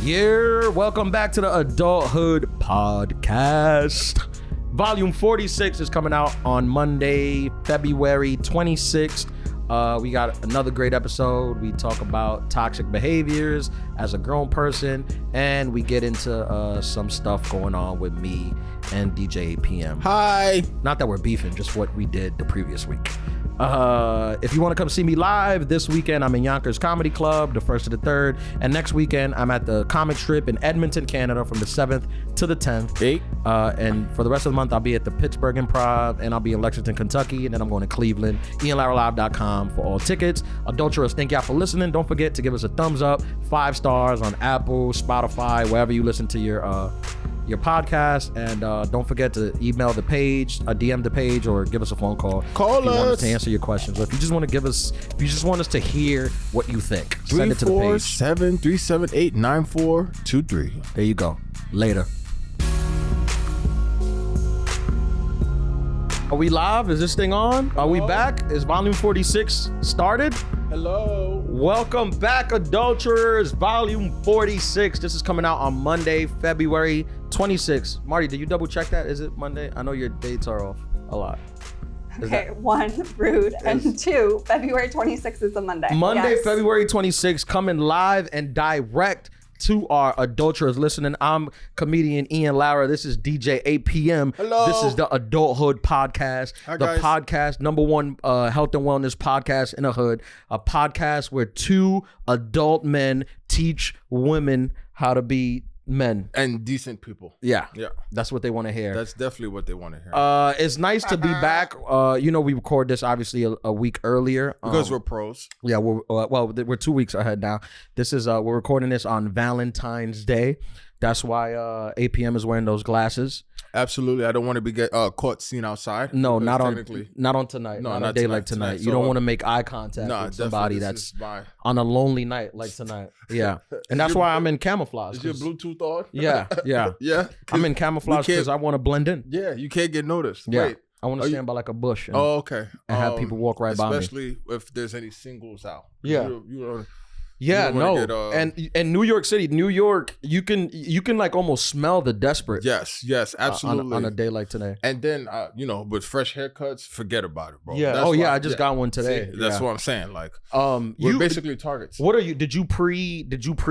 Yeah, welcome back to the Adulthood Podcast. Volume 46 is coming out on Monday, February 26th. We got another great episode. We talk about toxic behaviors as a grown person, and we get into some stuff going on with me and DJ APM. Hi. Not that we're beefing, just what we did the previous week. If you want to come see me live this weekend, I'm in Yonkers Comedy Club, the 1st to the 3rd, and next weekend I'm at the Comic Strip in Edmonton, Canada, from the 7th to the 10th. Hey. And for the rest of the month, I'll be at the Pittsburgh Improv, and I'll be in Lexington, Kentucky, and then I'm going to Cleveland. IanLaraLive.com for all tickets. Adulterers, thank y'all for listening. Don't forget to give us a thumbs up, 5 stars on Apple, Spotify, wherever you listen to your podcast, and don't forget to email the page, DM the page, or give us a phone call. Call if you want us us to answer your questions, or if you just want to give us, if you just want us to hear what you think, send it to the page. 347-378-9423. There you go. Later. Are we live? Is this thing on? Are we back? Is volume 46 started? Hello. Welcome back, Adulterers, volume 46. This is coming out on Monday, February 26th. Marty, did you double check that? Is it Monday? I know your dates are off a lot. Okay, 1, rude, and 2, February 26th is a Monday. Monday, Yes. February 26th, coming live and direct to our adulterers listening. I'm comedian Ian Lara. This is DJ APM. Hello. This is the Adulthood Podcast. Hi, the guys. podcast, #1 health and wellness podcast in the hood. A podcast where 2 adult men teach women how to be men. And decent people. Yeah. Yeah. That's what they want to hear. That's definitely what they want to hear. It's nice to be back. We record this obviously a week earlier. Because we're pros. Yeah, we're 2 weeks ahead now. This is we're recording this on Valentine's Day. That's why APM is wearing those glasses. Absolutely. I don't want to be caught seen outside. No, because not on technically- tonight. No, not not a day like tonight. tonight. You So, don't want to make eye contact Nah, with somebody definitely, that's this is my- on a lonely night like tonight. Yeah, and that's why I'm in camouflage. Is your 'cause- Bluetooth on? Yeah. Yeah. I'm in camouflage can't- because I want to blend in. Yeah, you can't get noticed. Yeah, Wait. I want to stand by like a bush. And, Oh, okay. and have people walk right by me. Especially if there's any singles out. Yeah. You know, Yeah, you don't no, wanna get, and New York City, New York, you can like almost smell the desperate. yes, absolutely. On a day like today. And then, with fresh haircuts, forget about it, bro. Yeah. That's Oh yeah, why- I just got one today. See, that's yeah. what I'm saying. Like, We're we're basically targets. What are you? Did you pre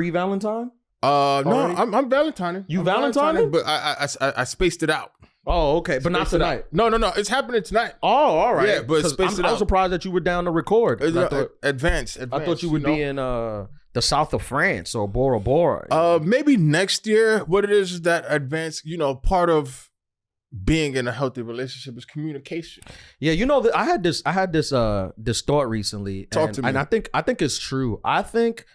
Valentine? No, already? I'm Valentining. You I'm Valentining? but I spaced it out. Oh, okay, but not Spaced it tonight. out. No, it's happening tonight. Oh, all right. Yeah, but 'Cause space it I was out. surprised that you were down to record. 'Cause I thought Advance. you would be in the south of France or Bora Bora. Maybe next year. What it is that advance. Part of being in a healthy relationship is communication. Yeah, that I had this thought recently. Talk to me. And I think it's true. I think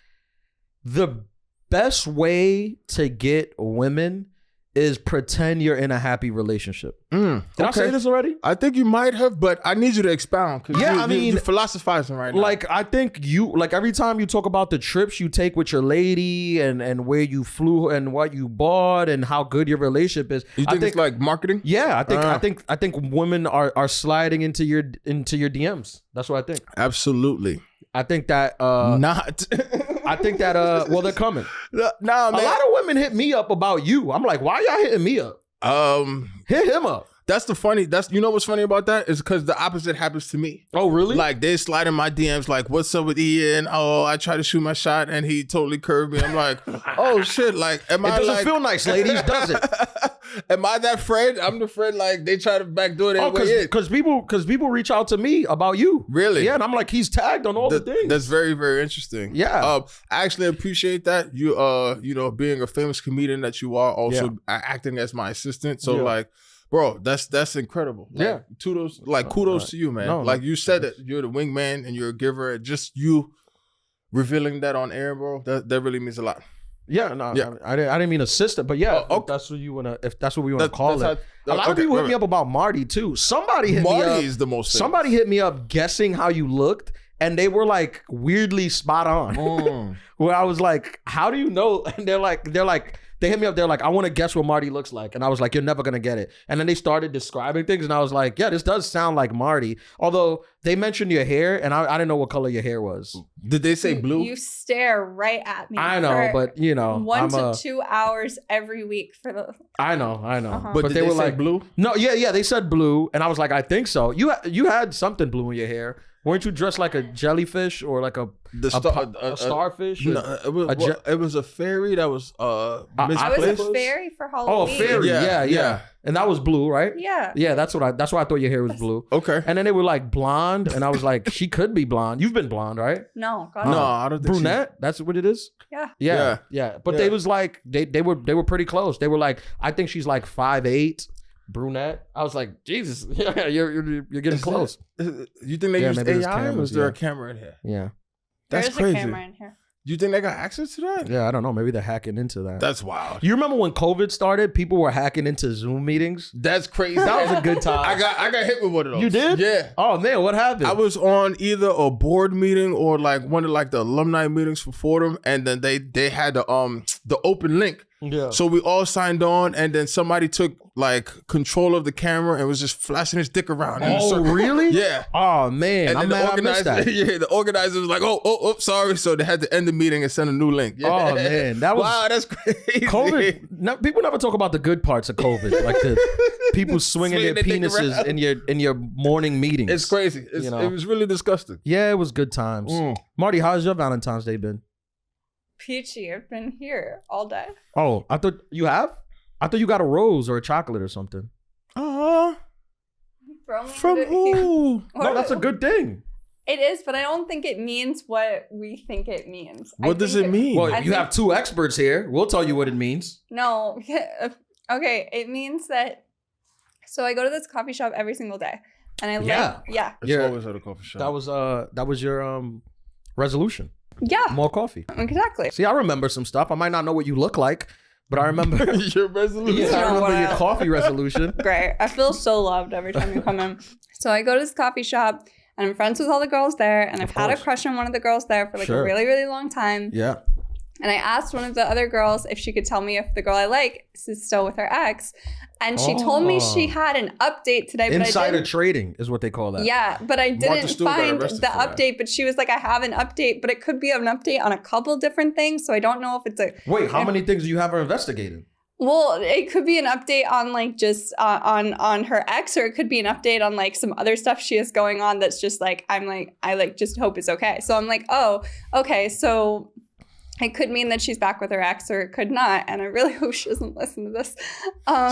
the best way to get women is pretend you're in a happy relationship. Did I say this already? I think you might have, but I need you to expound. Yeah, you're philosophizing right now. Like, I think every time you talk about the trips you take with your lady and where you flew and what you bought and how good your relationship is. You think it's like marketing? Yeah, I think women are sliding into your DMs. That's what I think. Absolutely. I think that Not. I think that well, they're coming. Nah, A man. lot of women hit me up about you. I'm like, why y'all hitting me up? Hit him up. What's funny about that is because the opposite happens to me. Oh, really? Like, they slide in my DMs like, what's up with Ian? Oh, I tried to shoot my shot and he totally curved me. I'm like, oh shit. Like, it doesn't feel nice, ladies, does it? Am I that friend? I'm the friend. Like, they try to backdoor their way in. Because people reach out to me about you. Really? Yeah, and I'm like, he's tagged on all the things. That's very, very interesting. Yeah. I actually appreciate that. You, being a famous comedian that you are, also acting as my assistant. So, like, bro, that's incredible. Like, kudos to you, man. No, like, you said that you're the wingman and you're a giver. Just you revealing that on air, bro, that really means a lot. Yeah, no, Yeah. I didn't mean assistant, but yeah, okay. if that's what we want to call that's it. how- A lot of okay, people hit right. me up about Marty too. Somebody hit me up. Marty is the most famous. Somebody hit me up guessing how you looked, and they were like weirdly spot on. Where I was like, "How do you know?" And they're like, they hit me up. They're like, I want to guess what Marty looks like. And I was like, you're never going to get it. And then they started describing things. And I was like, yeah, this does sound like Marty. Although they mentioned your hair and I didn't know what color your hair was. Did they say blue? You stare right at me. I know, but you know. 1 to 2 hours every week for the... I know. Uh-huh. But they were say like blue? No, yeah, they said blue. And I was like, I think so. You had something blue in your hair. Weren't you dressed like a jellyfish or like a starfish? No, it was a fairy that was misplaced. I was a fairy for Halloween. Oh, a fairy. Yeah. And that was blue, right? Yeah. Yeah, that's why I thought your hair was blue. Okay. And then they were like blonde, and I was like, she could be blonde. You've been blonde, right? No, God, no, I don't think brunette. That's what it is. Yeah. Yeah. But they was like they were pretty close. They were like, I think she's like 5'8", brunette. I was like, Jesus, yeah, you're getting close. You think they used AI or was there a camera in here? Yeah. That's There's crazy. a camera in here. You think they got access to that? Yeah, I don't know. Maybe they're hacking into that. That's wild. You remember when COVID started? People were hacking into Zoom meetings. That's crazy. That was a good time. I got hit with one of those. You did? Yeah. Oh man, what happened? I was on either a board meeting or like one of like the alumni meetings for Fordham, and then they had the open link. Yeah. So we all signed on, and then somebody took like control of the camera and was just flashing his dick around. Oh, really? Yeah. Oh man, And I'm then mad I missed that. the organizer was like, oh, sorry. So they had to end the meeting and send a new link. Yeah. Oh man, that was wow, that's crazy. COVID. People never talk about the good parts of COVID, like the people swinging their penises in your morning meetings. It's crazy. It was really disgusting. Yeah, it was good times. Marty, how's your Valentine's Day been? Peachy, I've been here all day. Oh, I thought you have. I thought you got a rose or a chocolate or something. From who? No, that's a good thing. It is, but I don't think it means what we think it means. What does it mean? Well, you have two experts here. We'll tell you what it means. No. Okay, it means that... So I go to this coffee shop every single day. And I It's always at a coffee shop. That was your resolution. Yeah. More coffee. Exactly. See, I remember some stuff. I might not know what you look like, but I remember your resolution. Yeah, I remember your coffee resolution. Great. I feel so loved every time you come in. So I go to this coffee shop and I'm friends with all the girls there, and I've had a crush on one of the girls there for like a really, really long time. Yeah. And I asked one of the other girls if she could tell me if the girl I like is still with her ex. And she told me she had an update today. But Insider trading is what they call that. Yeah, but I didn't find the update. But she was like, I have an update, but it could be an update on a couple different things. So I don't know if it's a... Wait, how many things do you have her investigating? Well, it could be an update on like just on her ex, or it could be an update on like some other stuff she has going on that's just like, I like just hope it's okay. So I'm like, oh, okay, so... It could mean that she's back with her ex, or it could not. And I really hope she doesn't listen to this.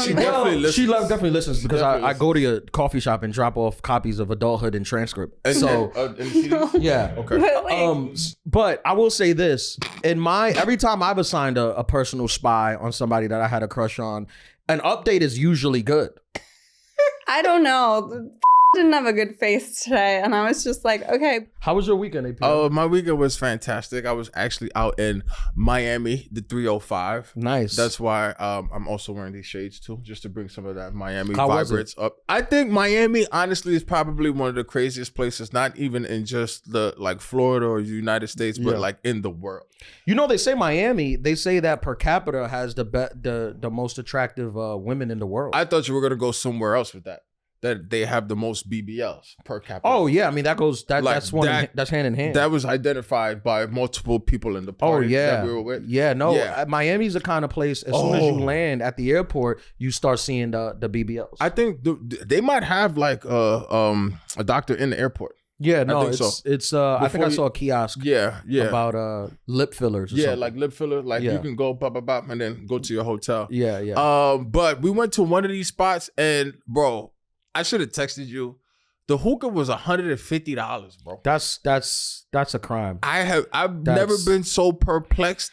She definitely listens. She definitely listens because I go to your coffee shop and drop off copies of Adulthood and Transcript. So yeah, okay. But I will say this: every time I've assigned a personal spy on somebody that I had a crush on, an update is usually good. I don't know. Didn't have a good face today, and I was just like, okay. How was your weekend, AP? Oh, my weekend was fantastic. I was actually out in Miami, the 305. Nice. That's why I'm also wearing these shades too, just to bring some of that Miami How vibrance up. I think Miami, honestly, is probably one of the craziest places, not even in just the like Florida or the United States, but like in the world. You know, they say Miami, they say that per capita has the most attractive women in the world. I thought you were gonna go somewhere else with that. That they have the most BBLs per capita. Oh yeah, I mean that's hand in hand. That was identified by multiple people in the party that we were with. Miami's the kind of place as soon as you land at the airport, you start seeing the BBLs. I think they might have like a doctor in the airport. Yeah, no, it's I think I saw a kiosk. Yeah. About lip fillers. Or something. Like lip filler. Like you can go bop, and then go to your hotel. Yeah. But we went to one of these spots, and bro, I should have texted you. The hookah was $150, bro. That's a crime. I've never been so perplexed.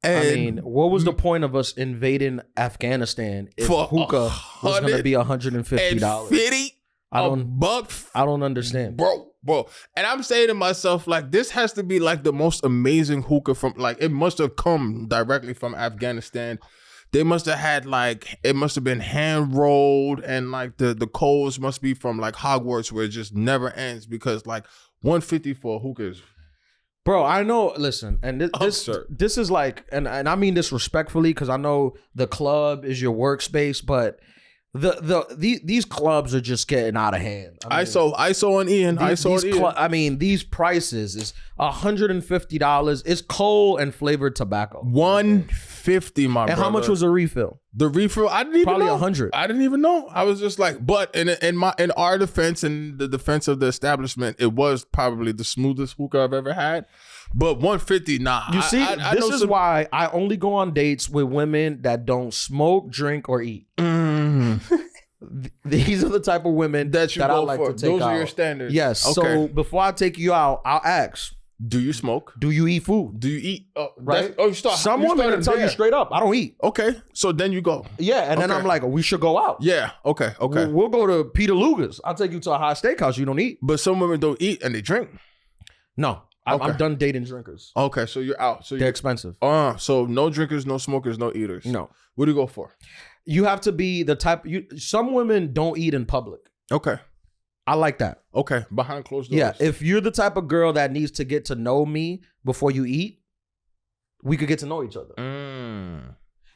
And I mean, what was the point of us invading Afghanistan if hookah was going to be $150? I don't understand, bro. And I'm saying to myself, like, this has to be like the most amazing hookah from, like, it must have come directly from Afghanistan. They must have had like, it must have been hand rolled, and like the coals must be from like Hogwarts, where it just never ends, because like $150 for a hookah is Bro, I know. Listen, and Absurd. this is like, and I mean this respectfully because I know the club is your workspace, but these clubs are just getting out of hand. I mean, ISO and Ian. ISO and Ian. I mean, these prices is $150. It's cold and flavored tobacco. $150, my brother. And how much was a refill? The refill? I didn't even Probably know. $100. I didn't even know. I was just like, but in our defense and the defense of the establishment, it was probably the smoothest hookah I've ever had. But $150, nah. You see, I this know is why I only go on dates with women that don't smoke, drink, or eat. These are the type of women that you I go like for. to take Those out. are your standards. Yes. Okay. So before I take you out, I'll ask, Do you smoke? do you eat food? Do you eat? Right? You start. Some you women will started tell you there. straight up, I don't eat. Okay, so then you go. Yeah, and then Okay. I'm like, we should go out. Yeah. Okay. We'll go to Peter Luger's. I'll take you to a high steakhouse. You don't eat. But some women don't eat and they drink. No, Okay. I'm done dating drinkers. Okay, so you're out. So They're you. expensive. So no drinkers, no smokers, no eaters. No, What do you go for? you have to be the type. Some women don't eat in public. Okay. I like that. Okay. Behind closed doors. Yeah, if you're the type of girl that needs to get to know me before you eat, we could get to know each other.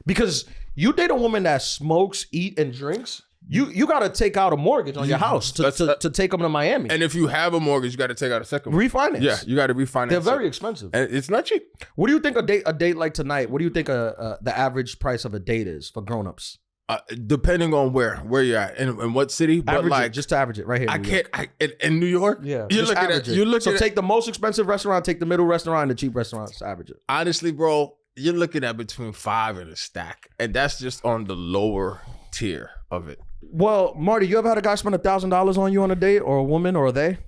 Because you date a woman that smokes, eat, and drinks, you got to take out a mortgage on your house to take them to Miami. And if you have a mortgage, you got to take out a second one. Refinance. Yeah, you got to refinance. They're it. very expensive. And it's not cheap. What do you think a date like tonight? What do you think the average price of a date is for grown-ups? Depending on where you're at and in what city, but Average like it, just to average it right here. I can't. In New York, Yeah, you just look at average it. it. You look so at take the most expensive restaurant, take the middle restaurant, and the cheap restaurants. Average it. honestly, bro, you're looking at between 5 and a stack, and that's just on the lower tier of it. Well, Marty, you ever had a guy spend $1,000 on you on a date, or a woman, or a they?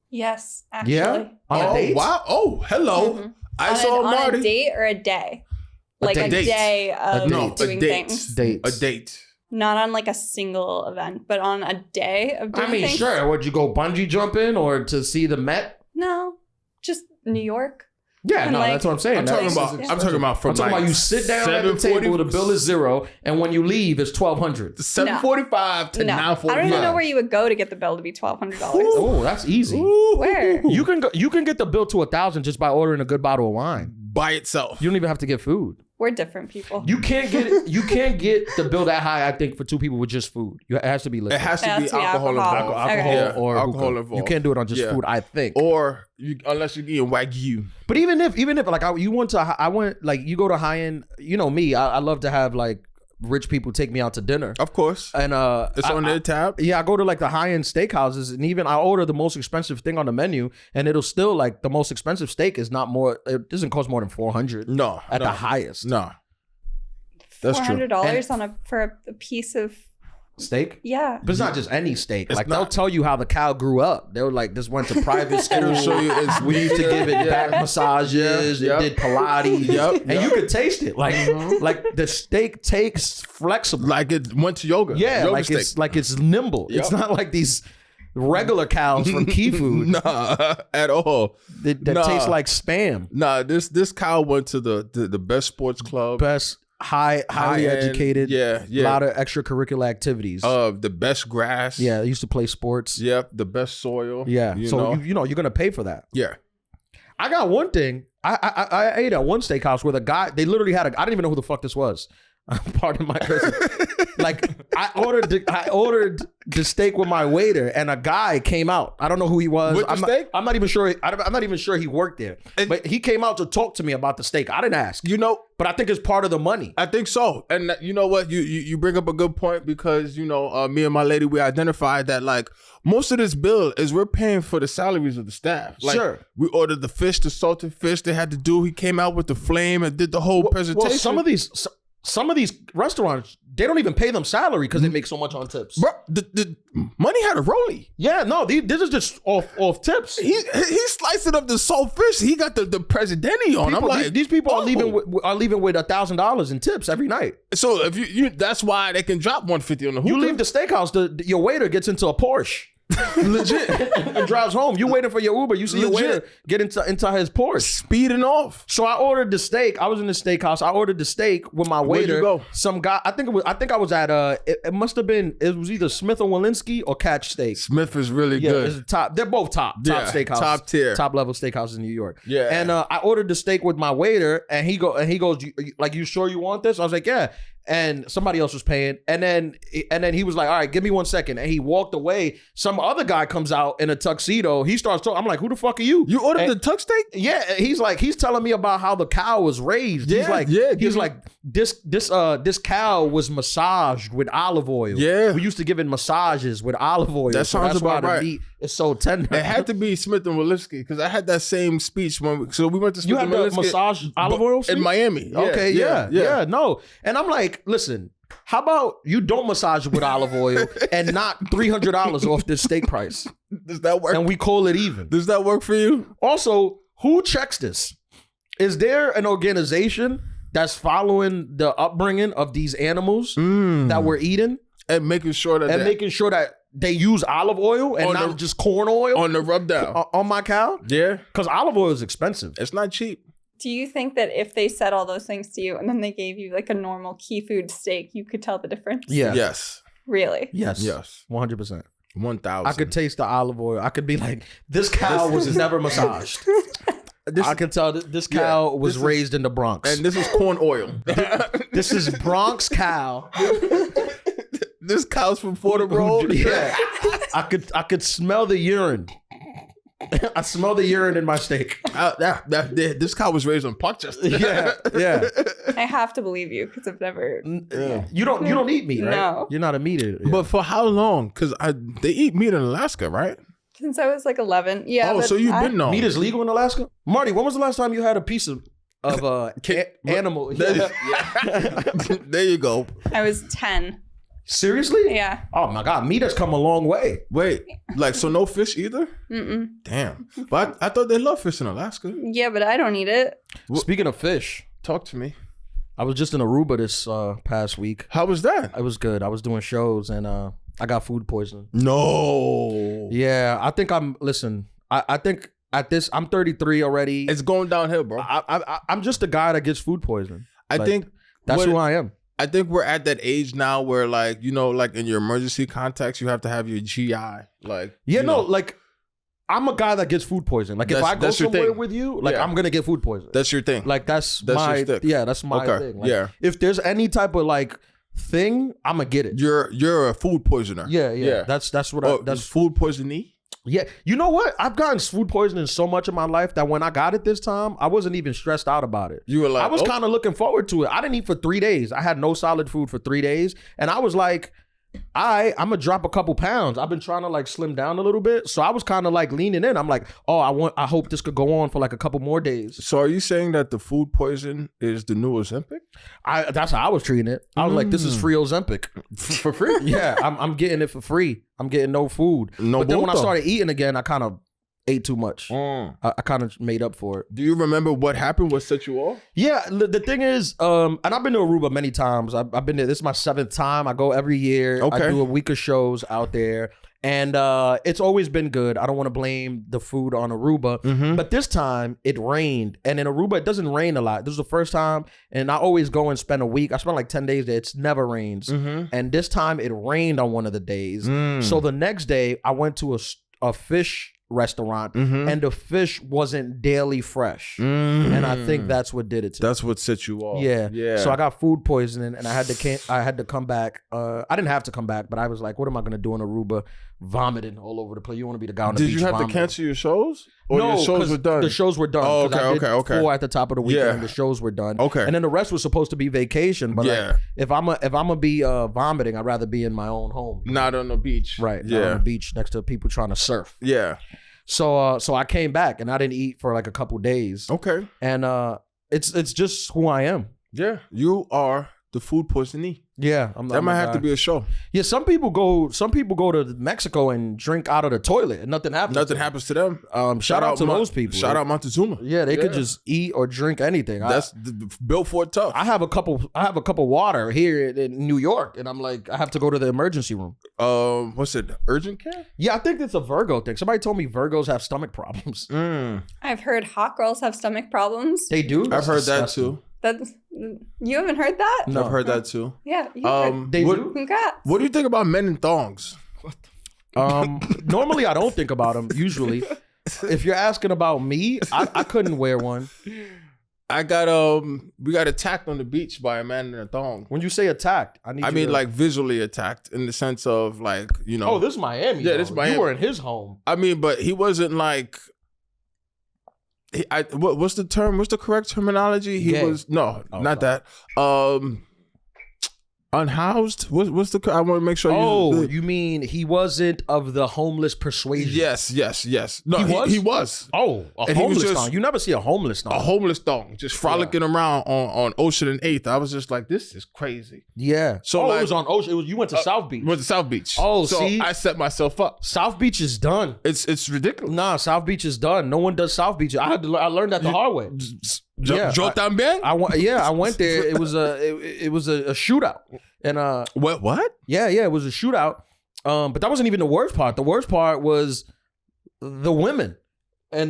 Yes, actually. Yeah, on a date. Wow! Oh, hello. Mhm. I saw on Marty. a date or a day? Like a date. day of No, a doing date. things. Dates. A date. Not on like a single event, but on a day of doing I mean, things. sure. Would you go bungee jumping or to see the Met? No, just New York. Yeah, And no, like- that's what I'm saying. I'm That's talking about. expensive. I'm talking about from I'm talking like about you sit down at the table, the bill is $0, and when you leave, it's $1,200. 7:45 to No, 9:45. I don't even know where you would go to get the bill to be $1,200. Oh, that's easy. Where? You can get the bill to $1,000 just by ordering a good bottle of wine. by itself. You don't even have to get food. We're different people. You can't get the bill that high. I think for two people with just food, it has to be liquor. It has to It has be to be alcohol alcohol. involved. alcohol Okay. Yeah, or alcohol hookah. involved. You can't do it on just Yeah. food. I think. Or unless you're eating Wagyu. But even if like you went to, I went like you go to high end. You know me. I love to have like rich people take me out to dinner. Of course. And It's on their tab. Yeah, I go to like the high end steakhouses, and even I order the most expensive thing on the menu, and it'll still like the most expensive steak is not more. It doesn't cost more than $400 No. at no, the highest. No. That's true. $400 for a piece of Steak. yeah. But it's not just any steak. It's Like not. they'll tell you how the cow grew up. They were like, this went to private school. It'll show you it's We used to give it Yeah. back massages. Yeah. It did Pilates. Yep. And you could taste it. Like the steak takes flexible. Like it went to yoga. Yeah, Yoga like steak. it's nimble. Yep. It's not like these regular cows from Key Food Nah, at all. that Nah. taste like spam. Nah, this cow went to the best sports club. Best highly High-end, educated. yeah. A lot of extracurricular activities. The best grass. Yeah, they used to play sports. Yep. The best soil. Yeah. You So know? you know you're gonna pay for that. Yeah. I got one thing. I ate at one steakhouse where the guy, they literally had I didn't even know who the fuck this was. Pardon my cursing. Like I ordered the steak with my waiter, and a guy came out. I don't know who he was. With the steak? I'm not even sure. I'm not even sure he worked there. But he came out to talk to me about the steak. I didn't ask. You know, But I think it's part of the money. I think so. And you know what? You bring up a good point because, me and my lady, we identified that like most of this bill is we're paying for the salaries of the staff. Like, Sure. We ordered the fish, the salted fish they had to do. He came out with the flame and did the whole presentation. Well, some of these restaurants, they don't even pay them salary because they make so much on tips. Bro, the money had a rollie. Yeah, no, this is just off tips. He sliced it up the salt fish. He got the presidente on. I'm People- like, these people oh. are leaving with $1,000 in tips every night. So if you that's why they can drop $150 on the hookah. You leave the steakhouse, your waiter gets into a Porsche. Legit. and drives home. You waiting for your Uber. You see your Legit. waiter get into his Porsche. Speeding off. So I ordered the steak. I was in the steakhouse. I ordered the steak with my Where'd waiter. you go? Some guy. I think I was at it must have been. It was either Smith and Walensky or Catch Steak. Smith is really Yeah, good. it's top. They're both top Yeah, steakhouse, top tier. top level steakhouses in New York. Yeah. And I ordered the steak with my waiter, and he goes, you sure you want this? I was like, yeah. And somebody else was paying, and then he was like, all right, give me 1 second, and he walked away. Some other guy comes out in a tuxedo. He starts talking. I'm like, who the fuck are you? You ordered And- the tuck steak? Yeah, he's telling me about how the cow was raised. Yeah, he's like, yeah, give me- like this cow was massaged with olive oil. Yeah. we used to give it massages with olive oil. That sounds that's why about right. The meat is so tender. It had to be Smith and Walensky because I had that same speech when we went to Smith You had and the Walensky massage olive oil in speech? Miami. Yeah, Okay, yeah, no. And I'm like, listen, how about you don't massage it with olive oil and not $300 off this steak price, Does that work? and we call it even. Does that work for you? Also, who checks this? Is there an organization that's following the upbringing of these animals that we're eating And making sure that and they- making sure that they use olive oil and On not the- just corn oil on the rub down. on my cow? Yeah, Because olive oil is expensive. it's not cheap. Do you think that if they said all those things to you and then they gave you like a normal Key Food steak, you could tell the difference? Yeah. Yes. Really? Yes. Yes. 100%. 1,000. I could taste the olive oil. I could be like, this cow was never massaged. This, I can tell that this cow Yeah, was this is- raised in the Bronx. and this is corn oil. This is Bronx cow. This cow's from Fordham Road. Yeah. I could smell the urine. I smell the urine in my steak. This cow was raised on Parkchester. Yeah. I have to believe you because I've never. You don't eat meat, right? No. You're not a meat eater. But for how long? Because they eat meat in Alaska, right? Since I was like 11. Yeah. Oh, but so you've I- been known. meat is legal in Alaska? Marty, when was the last time you had a piece of animal? Yeah. There you go. I was 10. Seriously? Yeah. Oh my God, meat has come a long way. Wait, like, so no fish either? Mm-mm. Damn. But I thought they love fish in Alaska. Yeah, but I don't eat it. Speaking of fish, Talk to me. I was just in Aruba this past week. How was that? It was good. I was doing shows and I got food poisoning. No. Yeah, I think I think at this, I'm 33 already. It's going downhill, bro. I'm just a guy that gets food poisoning. I Like, think That's what- who I am. I think we're at that age now where, like, you know, like in your emergency context, you have to have your GI. Like, Yeah, you no, know, like I'm a guy that gets food poisoning. Like if That's- I go that's your somewhere thing. with you, like Yeah. I'm gonna get food poisoning. that's your thing. Like that's your my stick. that's my Okay, thing. Like, yeah. If there's any type of like thing, I'm gonna get it. You're a food poisoner. Yeah. That's what Oh, that's is food poisoning? yeah. You know what? I've gotten food poisoning so much in my life that when I got it this time, I wasn't even stressed out about it. You were like, I was oh. kind of looking forward to it. I didn't eat for 3 days. I had no solid food for 3 days, and I was like, I'm gonna drop a couple pounds. I've been trying to like slim down a little bit, so I was kind of like leaning in. I'm like, oh, I hope this could go on for like a couple more days. So are you saying that the food poison is the new Ozempic? That's how I was treating it. I was like, this is free Ozempic. For free? Yeah, I'm getting it for free. I'm getting no food. No but then when I bulto. started eating again, I kind of ate too much. I kind of made up for it. Do you remember what happened? What set you off? Yeah, the thing is, and I've been to Aruba many times. I've been there. This is my 7th time. I go every year. Okay. I do a week of shows out there. And it's always been good. I don't want to blame the food on Aruba. But this time, it rained. And in Aruba, it doesn't rain a lot. This is the first time. And I always go and spend a week. I spend like 10 days there. It's never rains. And this time, it rained on one of the days. So the next day, I went to a fish restaurant and the fish wasn't daily fresh. And I think that's what did it to me. That's what set you off. Yeah. Yeah. So I got food poisoning and I had to come back. I didn't have to come back, but I was like, what am I gonna do in Aruba? Vomiting all over the place. You want to be the guy on the Did beach you have vomiting. to cancel your shows? Or No, your shows 'cause were done? The shows were done. Oh, 'cause I did okay. 4 at the top of the weekend. Yeah. And the shows were done. Okay. And then the rest was supposed to be vacation. But Yeah. like, if I'm gonna be vomiting, I'd rather be in my own home. Not on the beach. Right. Not Yeah. on the beach next to people trying to surf. Yeah. So I came back and I didn't eat for like a couple days. Okay. And it's just who I am. Yeah. You are the food poisoning. Yeah, That might have to be a show. Yeah, some people go to Mexico and drink out of the toilet and nothing happens. Nothing happens to them. Shout out to those people. Shout out Montezuma. Yeah, they could just eat or drink anything. That's built for it tough. I have a cup of water here in New York, and I'm like, I have to go to the emergency room. What's it? Urgent care? Yeah, I think it's a Virgo thing. Somebody told me Virgos have stomach problems. I've heard hot girls have stomach problems. They do? I've heard that too. That's you haven't heard that? No. I've heard that too. Yeah. You heard. They what, do? Congrats. What do you think about men in thongs? Normally I don't think about them. Usually, if you're asking about me, I couldn't wear one. I got we got attacked on the beach by a man in a thong. When you say attacked, I mean like visually attacked in the sense of like, you know. Oh, this is Miami. Yeah, though. this is Miami. You were in his home. I mean, but he wasn't like. What's the term? What's the correct terminology? He Gay. was not that. Unhoused. What's the? I want to make sure. You mean he wasn't of the homeless persuasion? Yes. No, he was. Oh, a And he was homeless just- thong. You never see a homeless thong. A homeless thong, just frolicking around on Ocean and 8th. I was just like, this is crazy. Yeah. So, it like- was on Ocean. You went to South Beach. Went to South Beach. Oh, so see? I set myself up. South Beach is done. It's ridiculous. Nah, South Beach is done. No one does South Beach. I learned that the hard way. Yeah, Yo también? I went there. It was a shootout. And What? yeah, it was a shootout. But that wasn't even the worst part. The worst part was the women and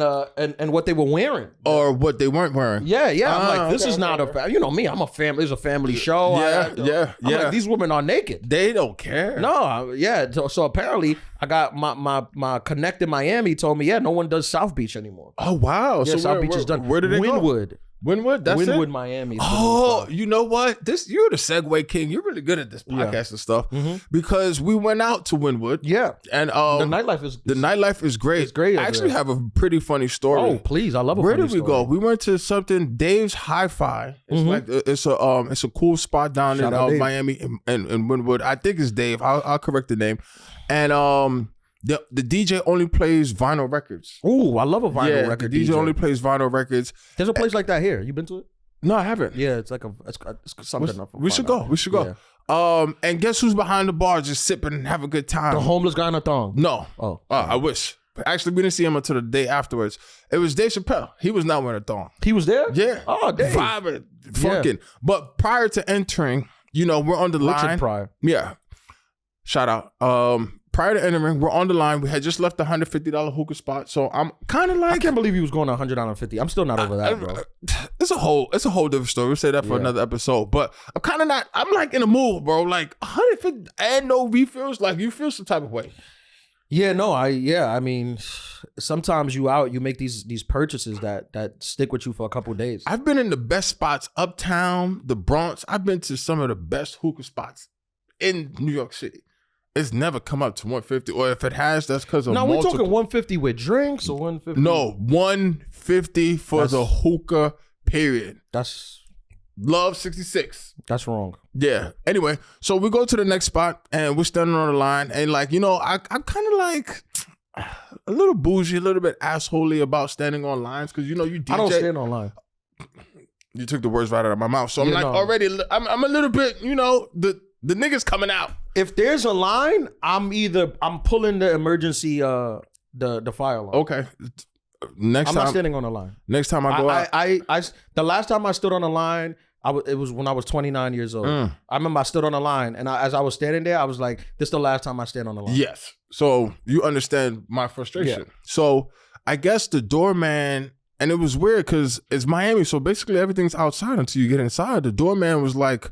what they were wearing. Or what they weren't wearing. Yeah. I'm like, this okay, is not a you know me. I'm a family. It's a family show. Yeah. I'm like, these women are naked. They don't care. No, yeah. So apparently, I got my connect in Miami told me, yeah, no one does South Beach anymore. Oh wow. Yeah, So South Beach is done. Where did they go? Wynwood. Wynwood. That's Wynwood, it. Miami. Oh, you know what? You're the segue king. You're really good at this podcast and stuff because we went out to Wynwood. Yeah. And The nightlife is great. It's great I over actually there. have a pretty funny story. Oh, please. I love a Where funny did we story. go? We went to something Dave's Hi-Fi. It's like it's a cool spot down Shout out in Dave. Miami and Wynwood. I think it's Dave. I'll correct the name. And the DJ only plays vinyl records. Ooh, I love a vinyl record. The DJ only plays vinyl records. There's a place like that here. You been to it? No, I haven't. Yeah, it's like it's something. We should go. We should go. And guess who's behind the bar just sipping and have a good time? The homeless guy in a thong. No. Oh. I wish. Actually, we didn't see him until the day afterwards. It was Dave Chappelle. He was not wearing a thong. He was there? Yeah. Oh, Dave. Vibing. Fucking. But prior to entering, we're on the line. Richard Pryor. Yeah. Shout out. Prior to entering, we're on the line. We had just left the $150 hookah spot. So I'm kind of I like, can't believe he was going to $150. I'm still not over that, bro. it's a whole different story. We'll say that for another episode. But I'm kind of not, I'm like in a mood, bro. Like 150 and no refills. Like you feel some type of way. Yeah, no, I mean, sometimes you make these purchases that stick with you for a couple of days. I've been in the best spots uptown, the Bronx. I've been to some of the best hookah spots in New York City. It's never come up to 150, or if it has, that's because of Now we're multiple. talking 150 with drinks or 150. No, 150 for the hookah. Period. That's Love 66. wrong. Yeah. Anyway, so we go to the next spot and we're standing on the line, and I'm kind of like a little bougie, a little bit assholey about standing on lines because you DJ. I don't stand online. You took the words right out of my mouth, so I'm already. I'm a little bit. The niggas coming out. If there's a line, I'm pulling the emergency the fire alarm. Okay. I'm not standing on the line. Next time I go out. I the last time I stood on the line, it was when I was 29 years old. I remember I stood on the line, and as I was standing there, I was like, "This is the last time I stand on the line." Yes. So you understand my frustration. Yeah. So I guess the doorman, and it was weird because it's Miami, so basically everything's outside until you get inside. The doorman was like,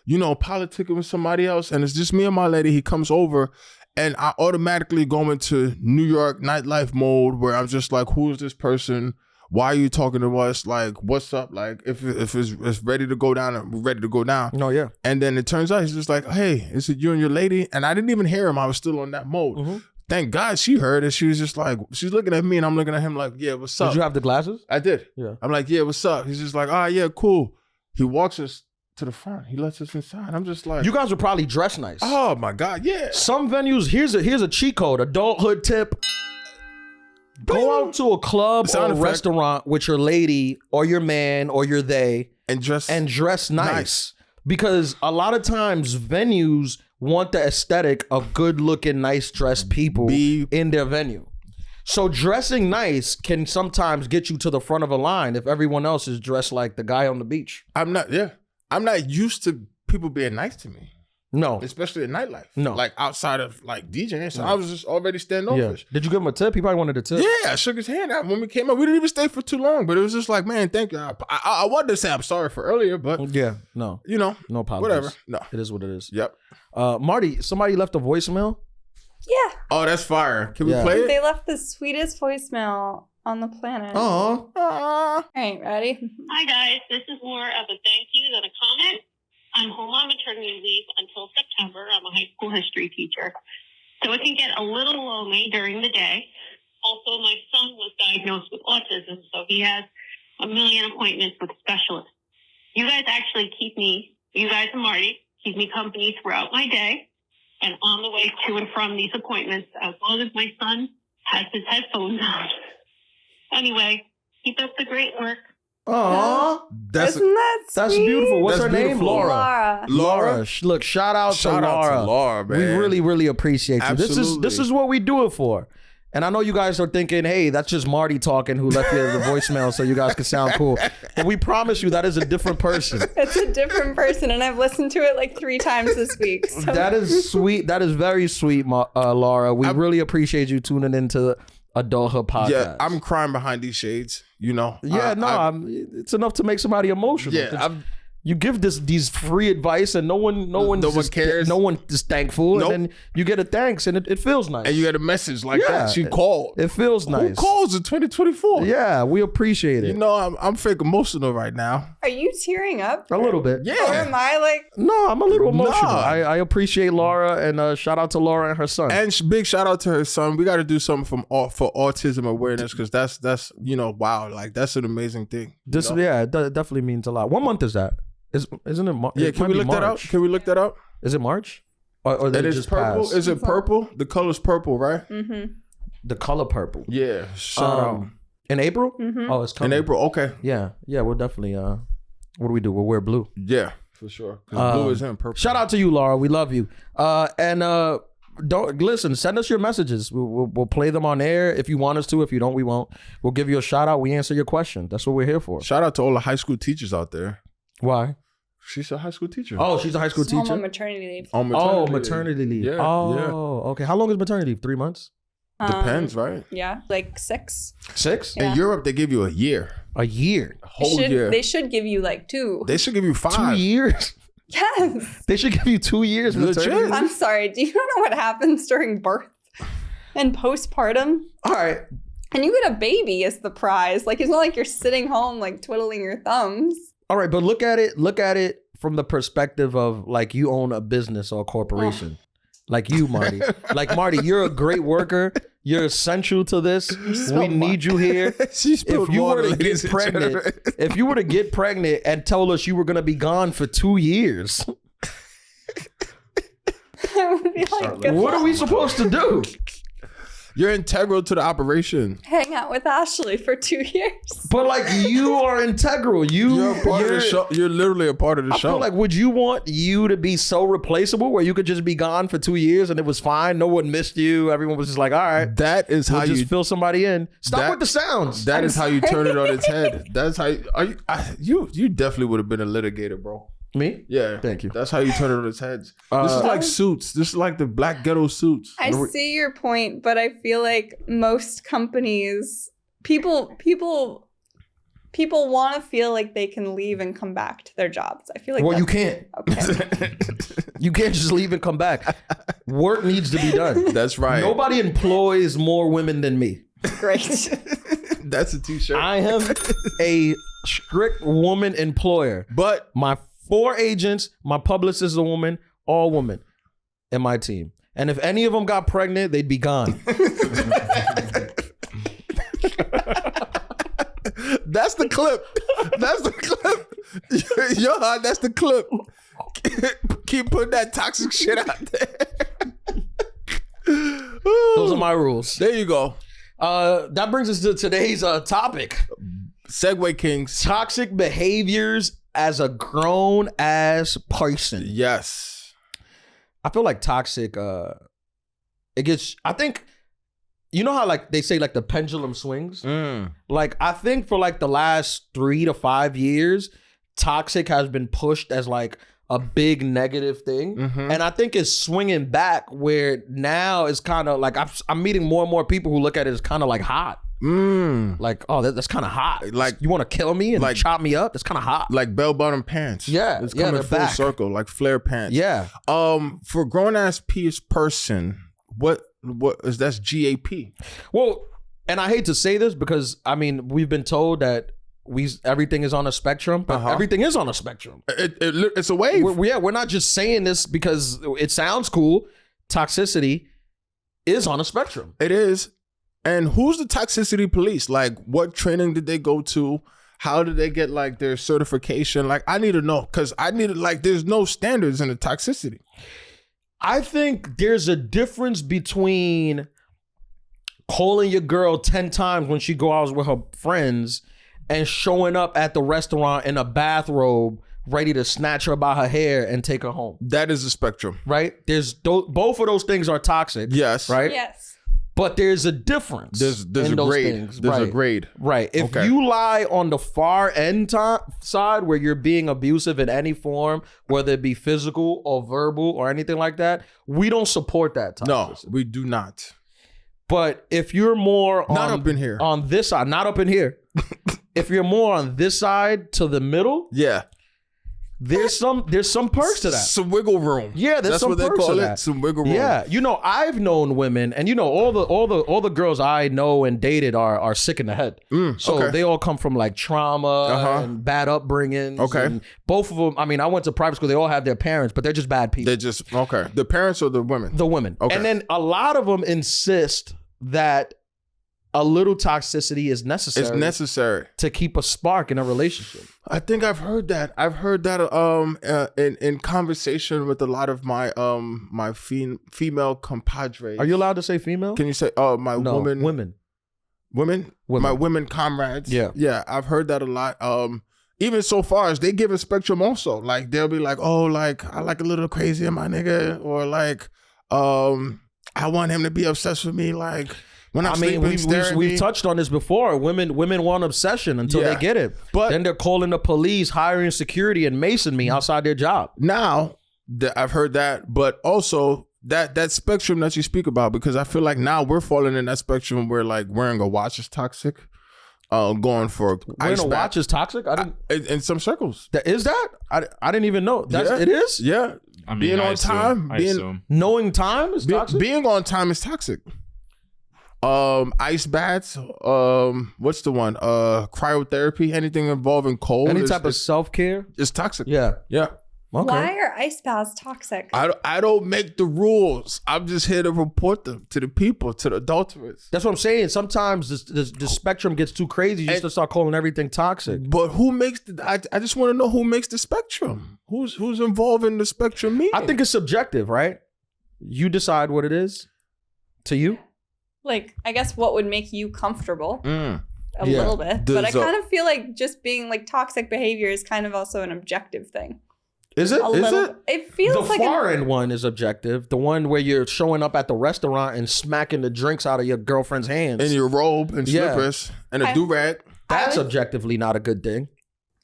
politicking with somebody else, and it's just me and my lady. He comes over, and I automatically go into New York nightlife mode where I'm just like, who is this person? Why are you talking to us? Like, what's up? Like, if it's ready to go down, we're ready to go down. No, yeah. And then it turns out he's just like, hey, is it you and your lady? And I didn't even hear him. I was still on that mode. Thank God she heard it. She was just like, she's looking at me and I'm looking at him like, yeah, what's up? Did you have the glasses? I did. Yeah. I'm like, yeah, what's up? He's just like, yeah, cool. He walks us to the front. He lets us inside. I'm just like, You guys were probably dressed nice. oh my God, yeah. Some venues, here's a cheat code, adulthood tip. Go out to a club or Sound a effect. restaurant with your lady or your man or your they And dress and dress nice. because a lot of times venues want the aesthetic of good looking, nice dressed people in their venue. So dressing nice can sometimes get you to the front of a line if everyone else is dressed like the guy on the beach. I'm not used to people being nice to me. No. Especially in nightlife. No. Like outside of like DJing. So I was just already standoffish. Did you give him a tip? He probably wanted a tip. Yeah, I shook his hand out when we came out. We didn't even stay for too long, but it was just like, man, thank you. I wanted to say I'm sorry for earlier, but Yeah, no. you know, No apologies. whatever. No. It is what it is. Yep. Marty, somebody left a voicemail. Yeah. Oh, that's fire. Can we Yeah. play it? They left the sweetest voicemail on the planet. Oh. Aw. All right, ready? Hi guys, this is more of a thank you than a comment. I'm home on maternity leave until September. I'm a high school history teacher. So it can get a little lonely during the day. Also, my son was diagnosed with autism, so he has a million appointments with specialists. You guys and Marty, keep me company throughout my day and on the way to and from these appointments, as long as my son has his headphones on. Anyway, keep up the great work. Aw. That's Isn't that sweet? That's beautiful. What's That's her name? beautiful. Laura. Laura. Look, shout out to Laura. man. We really, really appreciate you. This Absolutely. is what we do it for. And I know you guys are thinking, hey, that's just Marty talking who left you the voicemail so you guys can sound cool. But we promise you that is a different person. It's a different person, and I've listened to it like 3 times this week. So. That is sweet. That is very sweet, Laura. We really appreciate you tuning into Adulthood Podcast. Yeah, I'm crying behind these shades, you know. Yeah, it's enough to make somebody emotional. Yeah, You give these free advice and no one cares. No one is thankful. Nope. And then you get a thanks and it feels nice. and you get a message like Yeah. that. She called. It feels Who nice. calls in 2024? Yeah, we appreciate it. You know, I'm fake emotional right now. Are you tearing up? A little bit. Or Yeah. am I like? No, I'm a little emotional. Nah. I appreciate Laura and shout out to Laura and her son. And big shout out to her son. We got to do something for autism awareness because that's wow, like that's an amazing thing. This it definitely means a lot. What month is that? Isn't it March? Yeah, can we look that up? Can we look that up? Is it March? Or It did it is just purple. pass? Is it purple? The color's purple, right? Mm-hmm. The color purple. Yeah. Shout out. In April? Mm-hmm. Oh, it's In coming. April. Okay. Yeah, we'll definitely what do we do? We'll wear blue. Yeah, for sure. 'Cause blue is in purple. Shout out to you, Laura. We love you. And don't listen. Send us your messages. We'll play them on air if you want us to. If you don't, we won't. We'll give you a shout out. We answer your question. That's what we're here for. Shout out to all the high school teachers out there. Why? She's a high school teacher. Oh, she's a high school Home teacher. on maternity leave. On Maternity leave. Yeah, Oh, okay. How long is maternity leave? 3 months? Depends, right? Yeah, like 6. 6? Yeah. In Europe, they give you a year. A year. A whole year. They should give you like 2. They should give you 5. 2 years. Yes. They should give you 2 years. Legit. maternity leave? I'm sorry. Do you know what happens during birth and postpartum? All right. And you get a baby as the prize. Like it's not like you're sitting home like twiddling your thumbs. All right, but look at it from the perspective of like you own a business or a corporation. Like you, Marty. Like Marty, you're a great worker. You're essential to this. We need you here. She If spilled you water, were to get ladies and pregnant, gentlemen. if you were to get pregnant and told us you were gonna be gone for 2 years, I would be like, good what are luck. we supposed to do? You're integral to the operation. Hang out with Ashley for 2 years. But like you are integral. You're a part of the show. You're literally a part of the I show. feel like, would you want you to be so replaceable where you could just be gone for 2 years and it was fine? No one missed you. Everyone was just like, all right, that is how we'll just you. fill somebody in. Stop that- with the sounds. That is how you turn it on its head. That's how you definitely would have been a litigator, bro. Me? Yeah, Thank you. That's how you turn it on its head. This is like Suits. This is like the black ghetto Suits. I see your point, but I feel like most companies, people want to feel like they can leave and come back to their jobs. I feel like Well, you can't. Okay. You can't just leave and come back. Work needs to be done. That's right. Nobody employs more women than me. Great. That's a t-shirt. I am a strict woman employer. But My 4 agents, my publicist is a woman, all women in my team. And if any of them got pregnant, they'd be gone. that's the clip. That's the clip. Yo, that's the clip. Keep putting that toxic shit out there. Those are my rules. There you go. That brings us to today's topic. Segway Kings. Toxic behaviors as a grown ass person, Yes. I feel like toxic. It gets. I think. You know how like they say like the pendulum swings. Like I think for like the last 3 to 5 years, toxic has been pushed as like a big negative thing, and I think it's swinging back where now it's kind of like I'm meeting more and more people who look at it as kind of like hot. Like, oh, that's kind of hot. Like, you want to kill me and like- chop me up? That's kind of hot. Like bell-bottom pants. Yeah, It's yeah, coming they're full back. circle, like flare pants. Yeah. For grown-ass person, what is that's GAP? Well, and I hate to say this because I mean we've been told that everything is on a spectrum, but everything is on a spectrum. It's a wave. We're not just saying this because it sounds cool. Toxicity is on a spectrum. It is. And who's the toxicity police? Like, what training did they go to? How did they get like their certification? Like, I need to know because there's no standards in the toxicity. I think there's a difference between calling your girl 10 times when she go out with her friends and showing up at the restaurant in a bathrobe ready to snatch her by her hair and take her home. That is a spectrum. Right? Both of those things are toxic. Yes. Right? Yes. But there's a difference. There's in a those grade. things. There's right. a grade. Right. If Okay. you lie on the far end side where you're being abusive in any form, whether it be physical or verbal or anything like that, we don't support that No, toxicity. we do not. But if you're more Not up in here. on this side, not up in here. If you're more on this side to the middle, Yeah. there's some perks to that. Some wiggle room. Yeah, there's That's some what they perks call to it. that. Some wiggle room. Yeah, you know, I've known women, and you know, all the girls I know and dated are sick in the head. So okay. they all come from like trauma and bad upbringings. Okay. And both of them. I mean, I went to private school. They all have their parents, but they're just bad people. They just okay. The parents or the women? The women. Okay. And then a lot of them insist that a little toxicity is necessary. It's necessary. To keep a spark in a relationship. I think I've heard that. I've heard that in conversation with a lot of my my female compadres. Are you allowed to say female? Can you say my No, women? women. My women comrades. Yeah. Yeah, I've heard that a lot. Even so far as they give a spectrum also. Like they'll be like, oh, like I like a little crazy in my nigga, or like I want him to be obsessed with me, like when I'm sleeping, we've touched on this before. Women want obsession until Yeah. they get it. But- then they're calling the police, hiring security, and masonry outside their job. Now I've heard that, but also that spectrum that you speak about, because I feel like now we're falling in that spectrum where like wearing a watch is toxic. Going for Wearing ice a bath. watch is toxic. I didn't. In some circles. Is that? I didn't even know. Yeah. It is. Yeah. I mean, Being I on assume, time, I being- assume. Knowing time is toxic. Being on time is toxic. Ice baths, what's the one? Cryotherapy, anything involving cold. Any is- type of self care. is toxic. Yeah. Yeah. Okay. Why are ice baths toxic? I don't make the rules. I'm just here to report them to the people, to the adulterers. That's what I'm saying. Sometimes the spectrum gets too crazy. You just start calling everything toxic. But who makes the? I just want to know who makes the spectrum. Who's involved in the spectrum meeting? I think it's subjective, right? You decide what it is. To you. Like, I guess what would make you comfortable a Yeah. little bit. But I So- kind of feel like just being like toxic behavior is kind of also an objective thing. Is it? A Is little. it? It feels The like foreign one is objective. The one where you're showing up at the restaurant and smacking the drinks out of your girlfriend's hands. in your robe and Yeah. slippers and a I- do rag. That's I would- objectively not a good thing.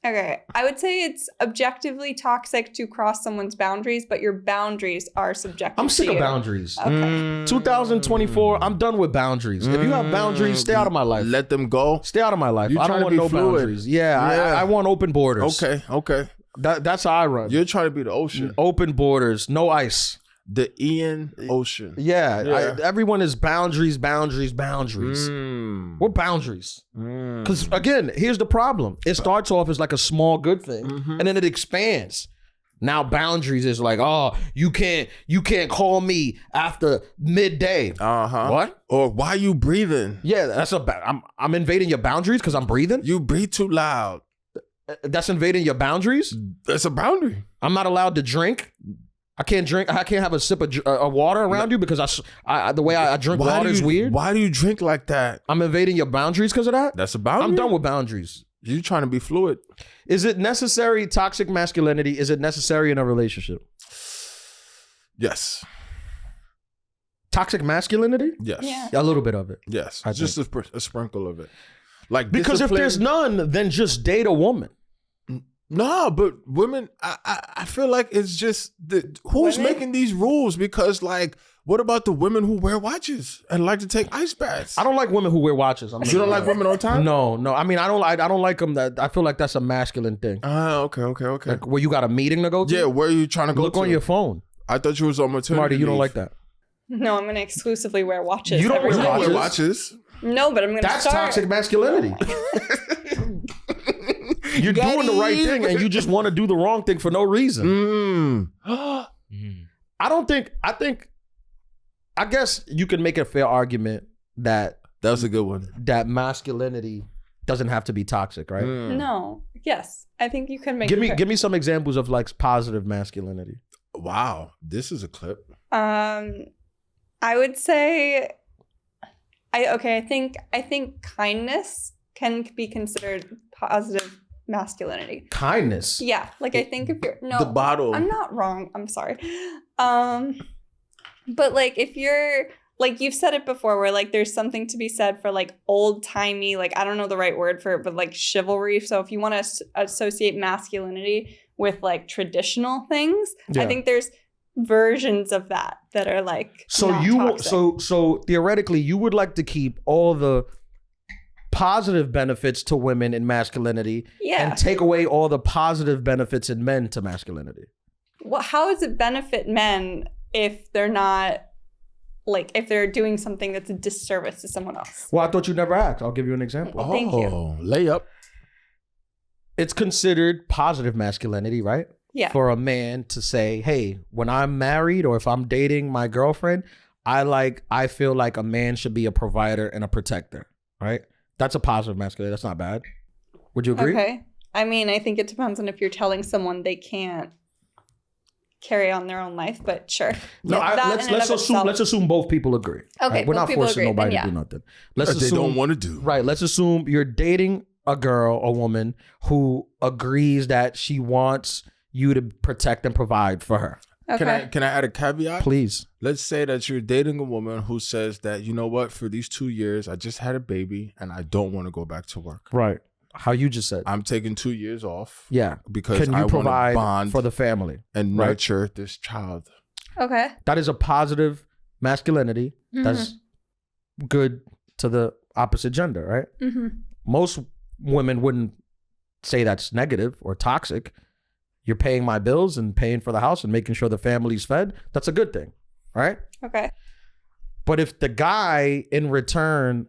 Okay, I would say it's objectively toxic to cross someone's boundaries, but your boundaries are subjective. I'm sick to of you. boundaries. Okay. 2024, I'm done with boundaries. If you have boundaries, stay out of my life. Let them go. Stay out of my life. You I don't trying to want be no fluid. boundaries. Yeah, Yeah. I want open borders. Okay. That's how I run. You're trying to be the ocean, Open borders, no ice. the Ian Ocean. Yeah, Yeah. everyone is boundaries. Mm. What boundaries? Mm. Because again, here's the problem. It starts off as like a small good thing, Mm-hmm. and then it expands. Now boundaries is like, oh, you can't call me after midday. Uh-huh. What? Or why you breathing? Yeah, that's I'm invading your boundaries because I'm breathing. You breathe too loud. That's invading your boundaries. That's a boundary. I'm not allowed to drink. I can't drink. I can't have a sip of water around you because the way I drink water is weird. Why do you drink like that? I'm invading your boundaries because of that. That's a boundary. I'm done with boundaries. You trying to be fluid. Is it necessary, toxic masculinity, is it necessary in a relationship? Yes. Toxic masculinity? Yes. Yeah. A little bit of it. Yes. I Just a sprinkle of it. Like Because if discipline- there's none, then just date a woman. No, but women, I feel like it's just who's Women? making these rules? Because like, what about the women who wear watches and like to take ice baths? I don't like women who wear watches. You don't like women on time? No. I mean, I don't like them. That I feel like that's a masculine thing. Okay. Like where you got a meeting to go to. Yeah, where are you trying to go Look to? on your phone. I thought you was on maternity Marty, you don't leave. like that. No, I'm gonna exclusively wear watches. You don't every wear You time. don't wear Watches? watches. No, but I'm gonna That's start. toxic masculinity. You're doing the right thing and you just want to do the wrong thing for no reason. I guess you can make a fair argument that That was a good one. masculinity doesn't have to be toxic, right? No. Yes, I think you can make. Give me some examples of like positive masculinity. Wow, this is a clip. I would say, I think kindness can be considered positive masculinity. Kindness. Yeah, like I think if you're The bottle. I'm not wrong. I'm sorry. But like if you're like you've said it before, where like there's something to be said for like old timey, like I don't know the right word for it, but like chivalry. So if you want to associate masculinity with like traditional things, Yeah. I think there's versions of that are like So not you toxic. so theoretically you would like to keep all the positive benefits to women in masculinity yeah. and take away all the positive benefits in men to masculinity. Well, how does it benefit men if they're not like if they're doing something that's a disservice to someone else? Well, I thought you never asked. I'll give you an example. Thank you. Layup. It's considered positive masculinity, right? Yeah. For a man to say, hey, when I'm married or if I'm dating my girlfriend, I feel like a man should be a provider and a protector, right? That's a positive masculinity. That's not bad. Would you agree? Okay. I mean, I think it depends on if you're telling someone they can't carry on their own life, but sure. No, Yeah, that in and of itself- let's assume both people agree. Okay, right? We're both not people forcing agree, nobody then to yeah. do nothing. Let's That they assume don't want to do. right. Let's assume you're dating a girl, a woman who agrees that she wants you to protect and provide for her. Okay. Can I add a caveat? Please. Let's say that you're dating a woman who says that, you know what, for these 2 years, I just had a baby and I don't want to go back to work. Right. How you just said. I'm taking 2 years off Yeah. because Can I you want to provide bond for the family? and right? nurture this child. Okay. That is a positive masculinity. That's good to the opposite gender, right? Mm-hmm. Most women wouldn't say that's negative or toxic. You're paying my bills and paying for the house and making sure the family's fed. That's a good thing, right? Okay. But if the guy in return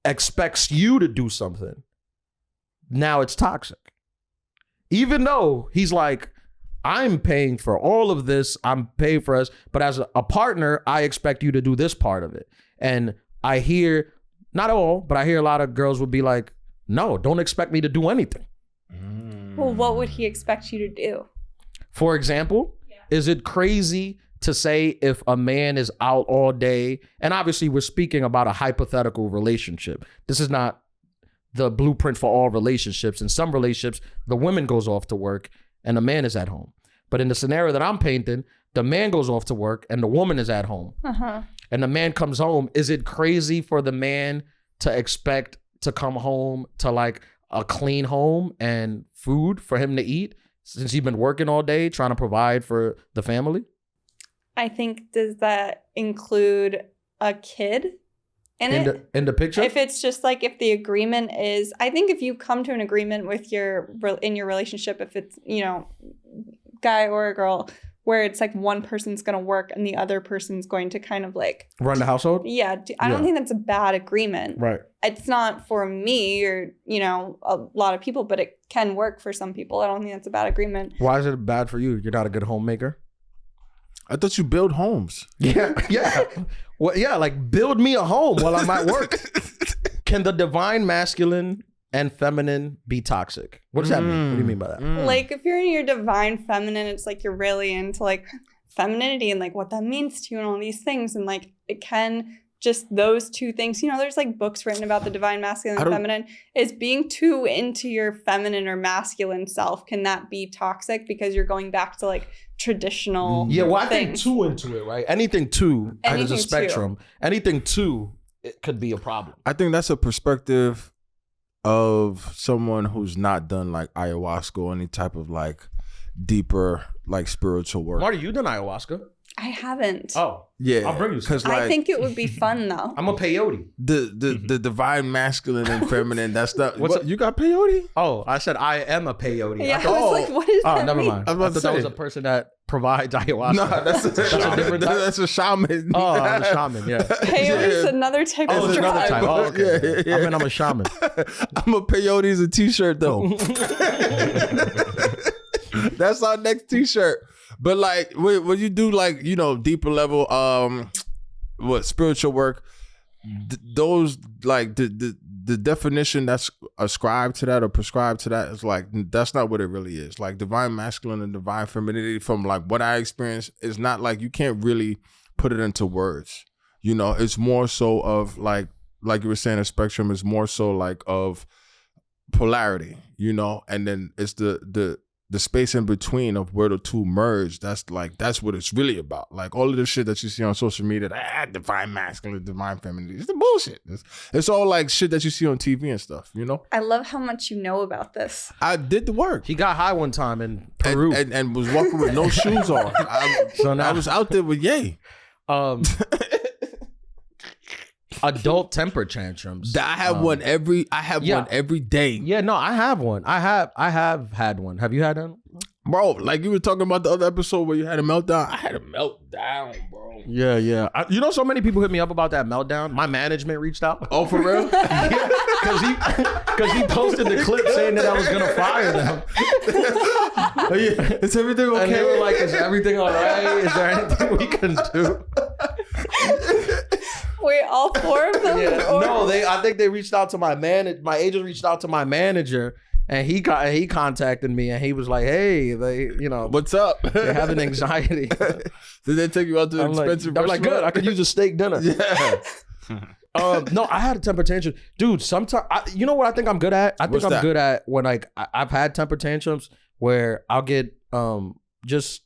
expects you to do something, now it's toxic. Even though he's like, I'm paying for all of this, I'm paying for us, but as a partner, I expect you to do this part of it. And I hear, not all, but I hear a lot of girls would be like, no, don't expect me to do anything. Well, what would he expect you to do? For example, is it crazy to say if a man is out all day, and obviously we're speaking about a hypothetical relationship. This is not the blueprint for all relationships. In some relationships, the woman goes off to work and the man is at home. But in the scenario that I'm painting, the man goes off to work and the woman is at home. Uh-huh. And the man comes home. Is it crazy for the man to expect to come home to like a clean home and food for him to eat since he's been working all day trying to provide for the family? I think, does that include a kid in In the picture? If it's just like, if the agreement is, I think if you come to an agreement with in your relationship, if it's, you know, guy or a girl, where it's like one person's going to work and the other person's going to kind of like Run the household? yeah, I don't Yeah. think that's a bad agreement. Right. It's not for me or, you know, a lot of people, but it can work for some people. I don't think that's a bad agreement. Why is it bad for you? You're not a good homemaker? I thought you build homes. Yeah. Yeah. Well, yeah, like build me a home while I'm at work. Can the divine masculine and feminine be toxic? What does that mean? What do you mean by that? Like if you're in your divine feminine, it's like you're really into like femininity and like what that means to you and all these things. And like it can just those two things. You know, there's like books written about the divine masculine and feminine. Is being too into your feminine or masculine self, can that be toxic because you're going back to like traditional Yeah, well, I think things? too into it, right? Anything too, there's a Anything too. spectrum. Anything too, it could be a problem. I think that's a perspective of someone who's not done like ayahuasca or any type of like deeper like spiritual work. Marty, you done ayahuasca? I haven't. Oh, Yeah, I'll bring you some. because like I think it would be fun though. I'm a peyote. the divine masculine and feminine. That's not. What's What, you got peyote? Oh, I said I am a peyote. Yeah, I I thought, was like, what does oh, that never mean? mind. I I was about thought to that was say. a person that provides ayahuasca. No, that's a different type? That's a shaman. Oh, I'm a shaman. Yeah. Peyote's another type Oh, of it's another tribe. type. Oh, okay. Yeah, yeah. I mean, I'm a shaman. I'm a peyote is a t-shirt though. That's our next t-shirt. But like when you do like, you know, deeper level spiritual work, those like the definition that's ascribed to that or prescribed to that is like, that's not what it really is. Like divine masculine and divine femininity, from like what I experienced, is not like, you can't really put it into words. You know, it's more so of like you were saying, a spectrum is more so like of polarity, you know, and then it's the space in between of where the two merge. That's what it's really about. Like all of the shit that you see on social media, divine masculine, divine feminine, it's the bullshit. It's all like shit that you see on TV and stuff, you know? I love how much you know about this. I did the work. He got high one time in Peru. And was walking with no shoes on. So now- I was out there with Ye. Adult temper tantrums. I have one every day. Yeah, no, I have one. I have had one. Have you had one? Bro, like you were talking about the other episode where you had a meltdown. I had a meltdown, bro. Yeah. You know, so many people hit me up about that meltdown. My management reached out. Oh, for real? Because he posted the clip saying that I was gonna fire them. Is everything okay? And they were like, "Is everything all right? Is there anything we can do?" Wait, all four of them? Yeah. Or- No, I think they reached out to my agent reached out to my manager, and he contacted me, and he was like, "Hey, What's up? they're having anxiety." Did they take you out to an expensive I'm like, good. I could use a steak dinner. Yeah. No, I had a temper tantrum, dude. Sometimes, you know what I think I'm good at? I think What's I'm that? good at when like I've had temper tantrums where I'll get just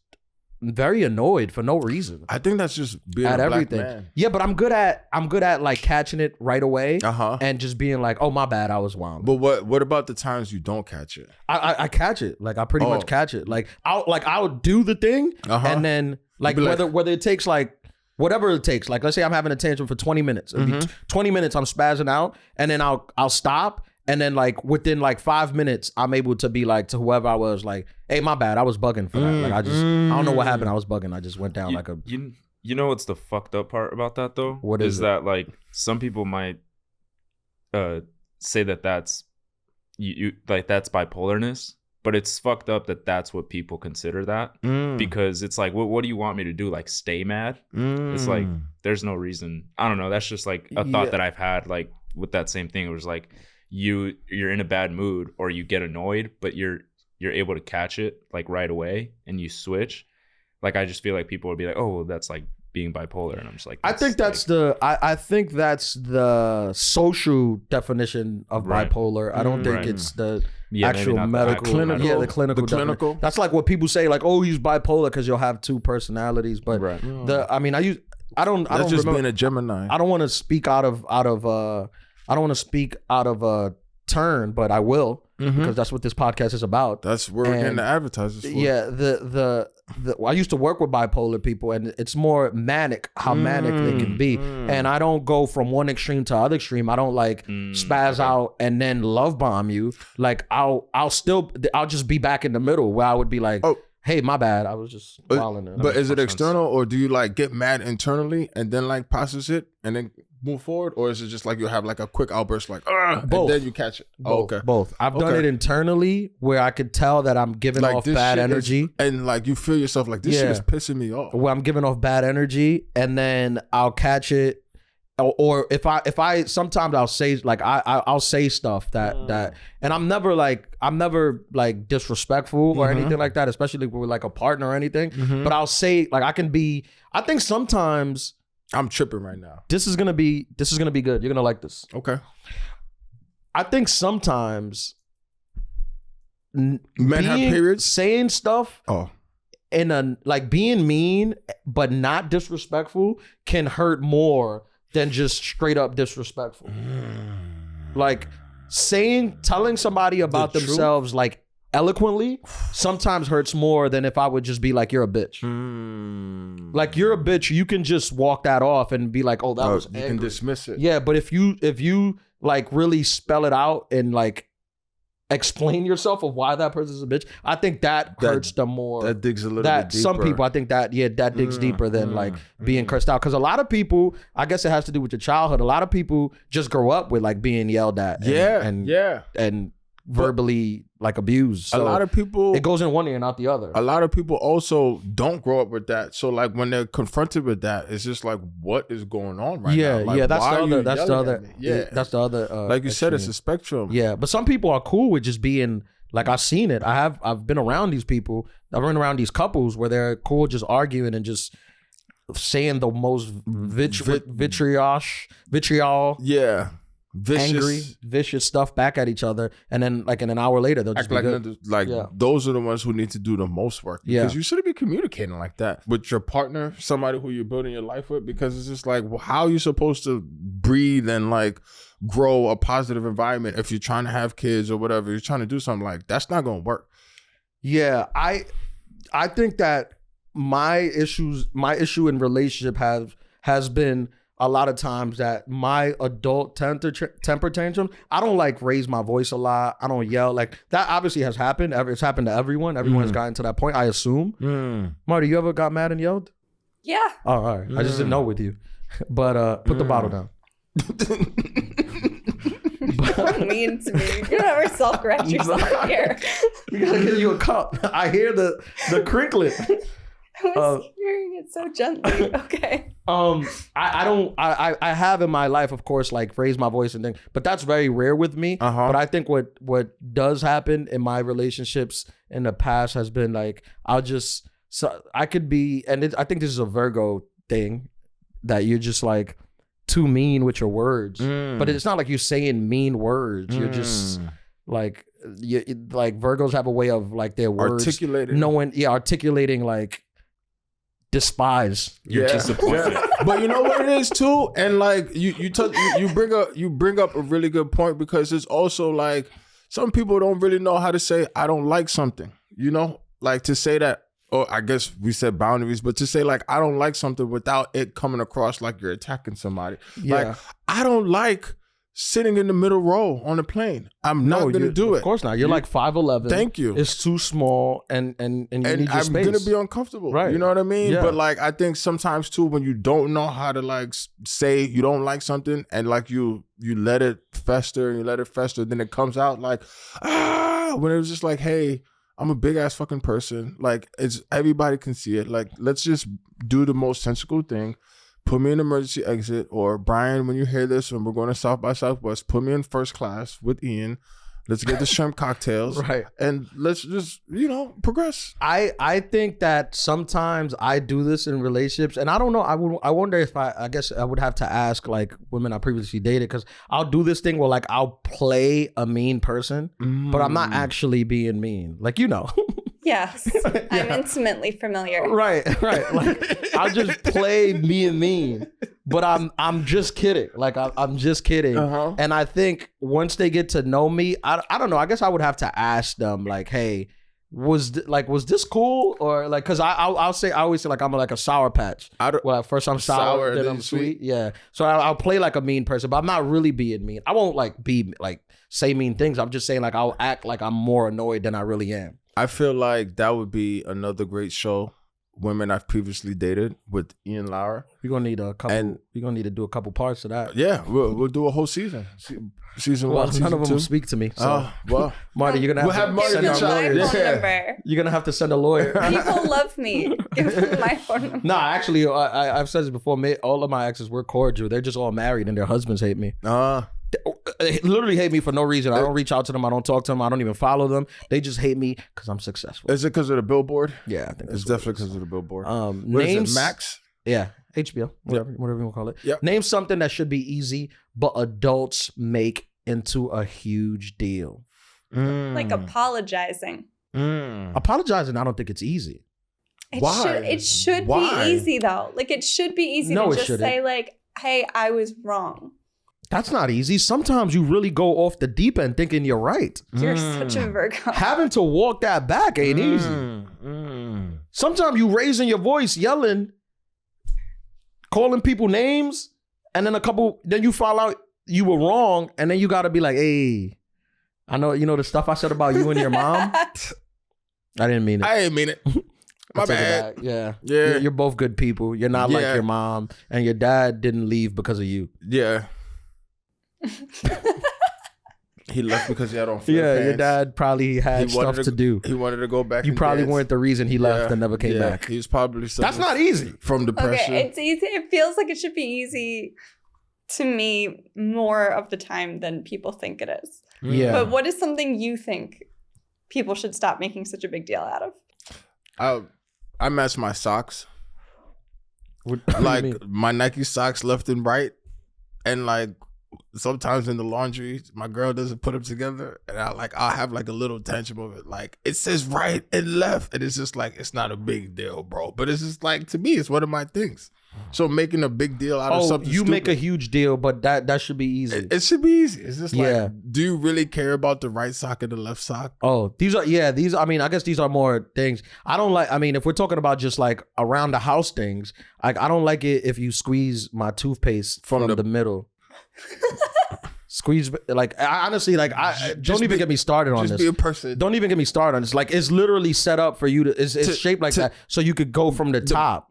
very annoyed for no reason I think that's just being at a black everything. man. Yeah, but I'm good at like catching it right away Uh-huh. and just being like, "Oh, my bad, I was wild." But what about the times you don't catch it? I catch it. Like I pretty Oh. much catch it. Like I'll do the thing Uh-huh. and then like be like- whether it takes like whatever it takes. Like let's say I'm having a tantrum for 20 minutes. It'll be 20 minutes I'm spazzing out and then I'll stop and then like within like 5 minutes I'm able to be like to whoever I was like, "Hey, my bad. I was bugging for that." Like I don't know what happened. I was bugging. I just went down like a You know what's the fucked up part about that though? What is it? that like some people might say that that's you like that's bipolarness, but it's fucked up that that's what people consider that, because it's like, what do you want me to do? Like stay mad? It's like there's no reason. I don't know. That's just like a thought that I've had like with that same thing. It was like you're in a bad mood or you get annoyed, but you're able to catch it like right away and you switch. Like I just feel like people would be like, "Oh, well, that's like being bipolar," and I'm just like, I think that's the social definition of Right. bipolar. I don't think Right. it's the Yeah, maybe actual not the medical. actual medical. Yeah, the clinical. The clinical? definition. That's like what people say, like, "Oh, he's bipolar because you'll have two personalities." But Right. I don't That's just remember. being a Gemini. I don't want to speak out of turn, but I will because that's what this podcast is about. That's where we're getting And the advertisers for. Yeah, I used to work with bipolar people, and it's more manic how manic they can be. And I don't go from one extreme to other extreme. I don't like spaz out and then love bomb you. Like I'll just be back in the middle where I would be like, Oh. "Hey, my bad, I was just wilding." But is it sense. external, or do you like get mad internally and then like process it and then move forward, or is it just like you'll have like a quick outburst like and Both. then you catch it? Oh, okay. Both. I've done Okay. it internally where I could tell that I'm giving Like off this bad shit is- energy. and like you feel yourself like this shit Yeah. is pissing me off. Where I'm giving off bad energy, and then I'll catch it, or if I sometimes I'll say like I'll say stuff that, and I'm never like disrespectful or anything like that, especially with like a partner or anything. But I'll say like I think sometimes I'm tripping right now. This is gonna be good. You're gonna like this. Okay. I think sometimes Men have periods? saying stuff Oh. in a like being mean but not disrespectful can hurt more than just straight up disrespectful. Like telling somebody about The truth? themselves like eloquently sometimes hurts more than if I would just be like, you're a bitch. Like, you're a bitch, you can just walk that off and be like, oh, that was you angry. can dismiss it. Yeah, but if you like really spell it out and like explain yourself of why that person's a bitch, I think that hurts them more. That digs a little That bit deeper. some people, I think that digs deeper than like being cursed out. Because a lot of people, I guess it has to do with your childhood. A lot of people just grow up with like being yelled at. And verbally like abused. So a lot of people, it goes in one ear and out the other. a lot of people also don't grow up with that. So like when they're confronted with that, it's just like, what is going on right now? Like, yeah, that's why the are you other. That's the yelling other. at me? Yeah, that's the other. like you said, it's extreme. a spectrum. Yeah, but some people are cool with just being like, I've seen it. I've been around these people. I've been around these couples where they're cool just arguing and just saying the most vitriol, Yeah. Vicious. angry, vicious stuff back at each other, and then like in an hour later they'll just Act be like, good. like those are the ones who need to do the most work, because Yeah. you shouldn't be communicating like that with your partner, somebody who you're building your life with, because it's just like, well, how are you supposed to breathe and like grow a positive environment if you're trying to have kids or whatever, you're trying to do something, like that's not gonna work. Yeah, I think that my issue in relationship has been a lot of times that my adult temper tantrum, I don't like raise my voice a lot. I don't yell. Like that obviously has happened. It's happened to everyone. Everyone's gotten to that point, I assume. Marty, you ever got mad and yelled? Yeah. Oh, all right. I just didn't know with you. But put the bottle down. So mean to me. You don't ever self-correct yourself here. We gotta get you a cup. I hear the crinkling. I was hearing it so gently. Okay. I have in my life, of course, like raise my voice and things, but that's very rare with me. But I think what does happen in my relationships in the past has been like, I could be, and I think this is a Virgo thing, that you're just like too mean with your words, but it's not like you're saying mean words. You're just like, like Virgos have a way of like their words articulating like despise. You're disappointed. But you know what it is too, and like you bring up a really good point, because it's also like some people don't really know how to say I don't like something. You know, like to say that. Or I guess we said boundaries, but to say like I don't like something without it coming across like you're attacking somebody. Yeah. Like I don't like sitting in the middle row on a plane. I'm not gonna do it. Of course not. You're like 5'11". Thank you. It's too small, and you need your I'm space. gonna be uncomfortable. Right. You know what I mean? Yeah. But like I think sometimes too, when you don't know how to like say you don't like something, and like you let it fester and you let it fester, then it comes out like when it was just like, hey, I'm a big ass fucking person. Like it's everybody can see it. Like let's just do the most sensible thing. Put me in emergency exit, or Brian, when you hear this, when we're going to South by Southwest, put me in first class with Ian. Let's get the shrimp cocktails, Right. And let's just progress. I think that sometimes I do this in relationships, and I don't know. I wonder if I guess I would have to ask like women I previously dated, because I'll do this thing where like I'll play a mean person, but I'm not actually being mean. Like Yes. I'm intimately familiar. Right. Like I'll just play mean, but I'm just kidding. Like I'm just kidding. And I think once they get to know me, I don't know. I guess I would have to ask them like, hey, was this cool? Or like, cause I always say like I'm like a Sour Patch. Well, first I'm sour then I'm sweet. Yeah. So I'll play like a mean person, but I'm not really being mean. I won't like be like say mean things. I'm just saying like I'll act like I'm more annoyed than I really am. I feel like that would be another great show, Women I've Previously Dated, with Ian Lauer. We're gonna need a couple. We're gonna need to do a couple parts of that. Yeah, we'll do a whole season. Season Well, one, season none of them two. speak to me. So Well, Marty, you're gonna have to Marty send get a y'all- lawyer. My phone Yeah. number. You're gonna have to send a lawyer. People love me. Give them my phone number. Nah, actually, I've said this before. All of my exes were cordial. They're just all married, and their husbands hate me. They literally hate me for no reason. I don't reach out to them. I don't talk to them. I don't even follow them. They just hate me because I'm successful. Is it because of the billboard? Yeah, I think It's that's what definitely because of the billboard. What What is names it, Max? Yeah, HBO, whatever you want to call it. Yep. Name something that should be easy, but adults make into a huge deal. Like apologizing. Apologizing, I don't think it's easy. Why? It should Why? be easy though. Like it should be easy No, to it just shouldn't. say like, "Hey, I was wrong." That's not easy. Sometimes you really go off the deep end thinking you're right. You're such a Virgo. Having to walk that back ain't easy. Sometimes you raising your voice, yelling, calling people names, and then you fall out you were wrong, and then you got to be like, hey, I know, the stuff I said about you and your mom. I didn't mean it. I didn't mean it. My I take it bad. back. Yeah. Yeah. You're both good people. You're not like Yeah. your mom, and your dad didn't leave because of you. Yeah. He left because he had on flip Yeah, your pants. dad probably had He wanted stuff to do. He wanted to go back. You and probably dance. weren't the reason he left Yeah. and never came Yeah. back. He was probably That's suffering not easy. from depression. Okay, it's easy. It feels like it should be easy to me more of the time than people think it is. Yeah. But what is something you think people should stop making such a big deal out of? I match my socks. What do you Like mean? my Nike socks left and right. And like sometimes in the laundry, my girl doesn't put them together. And I'll have like a little tension of it. Like it says right and left. And it's just like, it's not a big deal, bro. But it's just like, to me, it's one of my things. So making a big deal out of Oh, something you make a stupid, huge deal, but that should be easy. it should be easy. It's just like, Yeah. do you really care about the right sock and the left sock? Oh, I guess these are more things. If we're talking about just like around the house things, like I don't like it if you squeeze my toothpaste from the middle. Squeeze, like, I honestly, like, don't even get me started on Just this. be a person. Don't even get me started on this. Like, it's literally set up for you it's shaped like that so you could go from the top.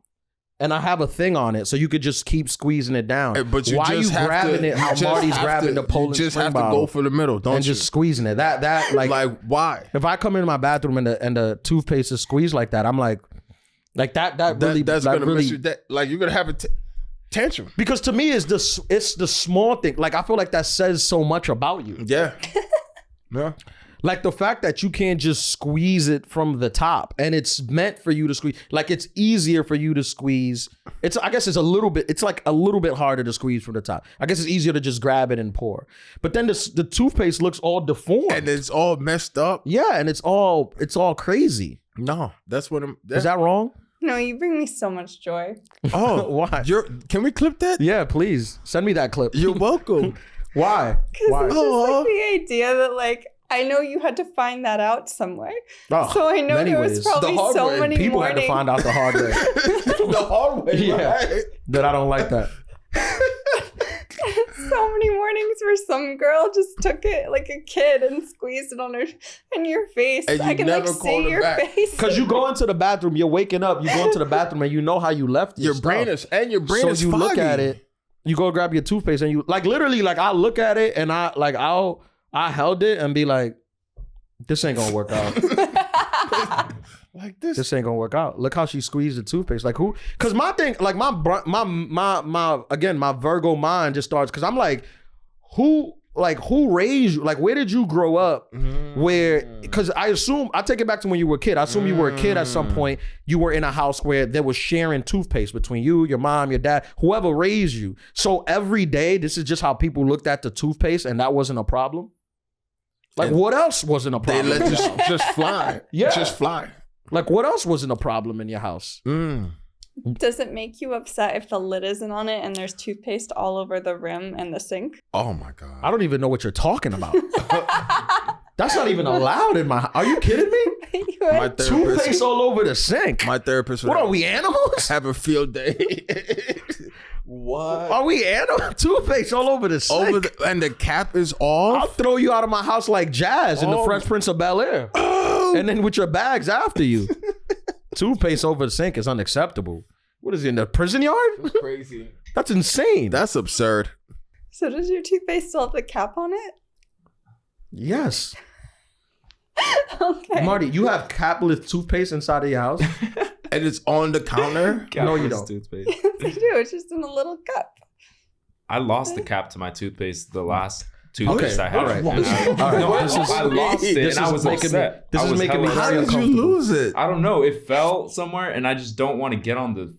And I have a thing on it, so you could just keep squeezing it down. But you Why just you have grabbing to, it? How you just Marty's have grabbing to- the Poland You just spring have to bottle go for the middle, don't and you? just squeezing it. That like why? if I come into my bathroom and the toothpaste is squeezed like that, I'm like that really That's that gonna really miss you. Like you're gonna have a tantrum. because to me it's the small thing. Like I feel like that says so much about you. Yeah. Yeah. Like the fact that you can't just squeeze it from the top, and it's meant for you to squeeze. Like it's easier for you to squeeze. I guess it's a little bit harder to squeeze from the top. I guess it's easier to just grab it and pour. But then the toothpaste looks all deformed. And it's all messed up. Yeah, and it's all crazy. No, that's what I'm. Is that wrong? No, you bring me so much joy. Oh, Why? Can we clip that? Yeah, please send me that clip. You're welcome. Why? Because Why? it's just like the idea that like I know you had to find that out some way. Oh, So I know many there was ways. probably The hard so way. many People mornings. had to find out the hard way The hard way. Yeah. Right? that I don't like that. So many mornings where some girl just took it like a kid and squeezed it on in your face. And you I can like never see called her your back. face. Because you go into the bathroom, you're waking up, you go into the bathroom, and you know how you left Your stuff. brain is So is you foggy. look at it, you go grab your toothpaste, and you like literally like I look at it and I held it and be like, this ain't gonna work out. like this. This ain't gonna work out. Look how she squeezed the toothpaste. Like who? Because my thing, like my Virgo mind just starts. Because I'm like, who raised you? Like where did you grow up? Where? Because I take it back to when you were a kid. I assume you were a kid at some point. You were in a house where there was sharing toothpaste between you, your mom, your dad, whoever raised you. So every day, this is just how people looked at the toothpaste, and that wasn't a problem. Like And what else wasn't a They problem? let you just fly. Yeah. Just fly. Like what else wasn't a problem in your house? Does it make you upset if the lid isn't on it and there's toothpaste all over the rim and the sink? Oh my God. I don't even know what you're talking about. That's not even allowed in my. Are you kidding me? You My had- therapist. Toothpaste all over the sink. My therapist. What are we, animals? Have a field day. What? Are we animals? Toothpaste all over the sink. And the cap is I'll off. throw you out of my house like Jazz in the Oh. Fresh Prince of Bel-Air. And then with your bags after you. Toothpaste over the sink is unacceptable. What is it, in the prison yard? Crazy. That's insane. That's absurd. So does your toothpaste still have the cap on it? Yes. Okay. Marty, you have capless toothpaste inside of your house? And it's on the counter. No, you don't. Toothpaste. I do. It's just in a little cup. I lost the cap to my toothpaste the last toothpaste I had. all right. And This is- all right. No, This is- I lost it this and I is was making me- upset. this I is was making me hella very How upset. did you uncomfortable. lose it? I don't know. It fell somewhere and I just don't want to get on the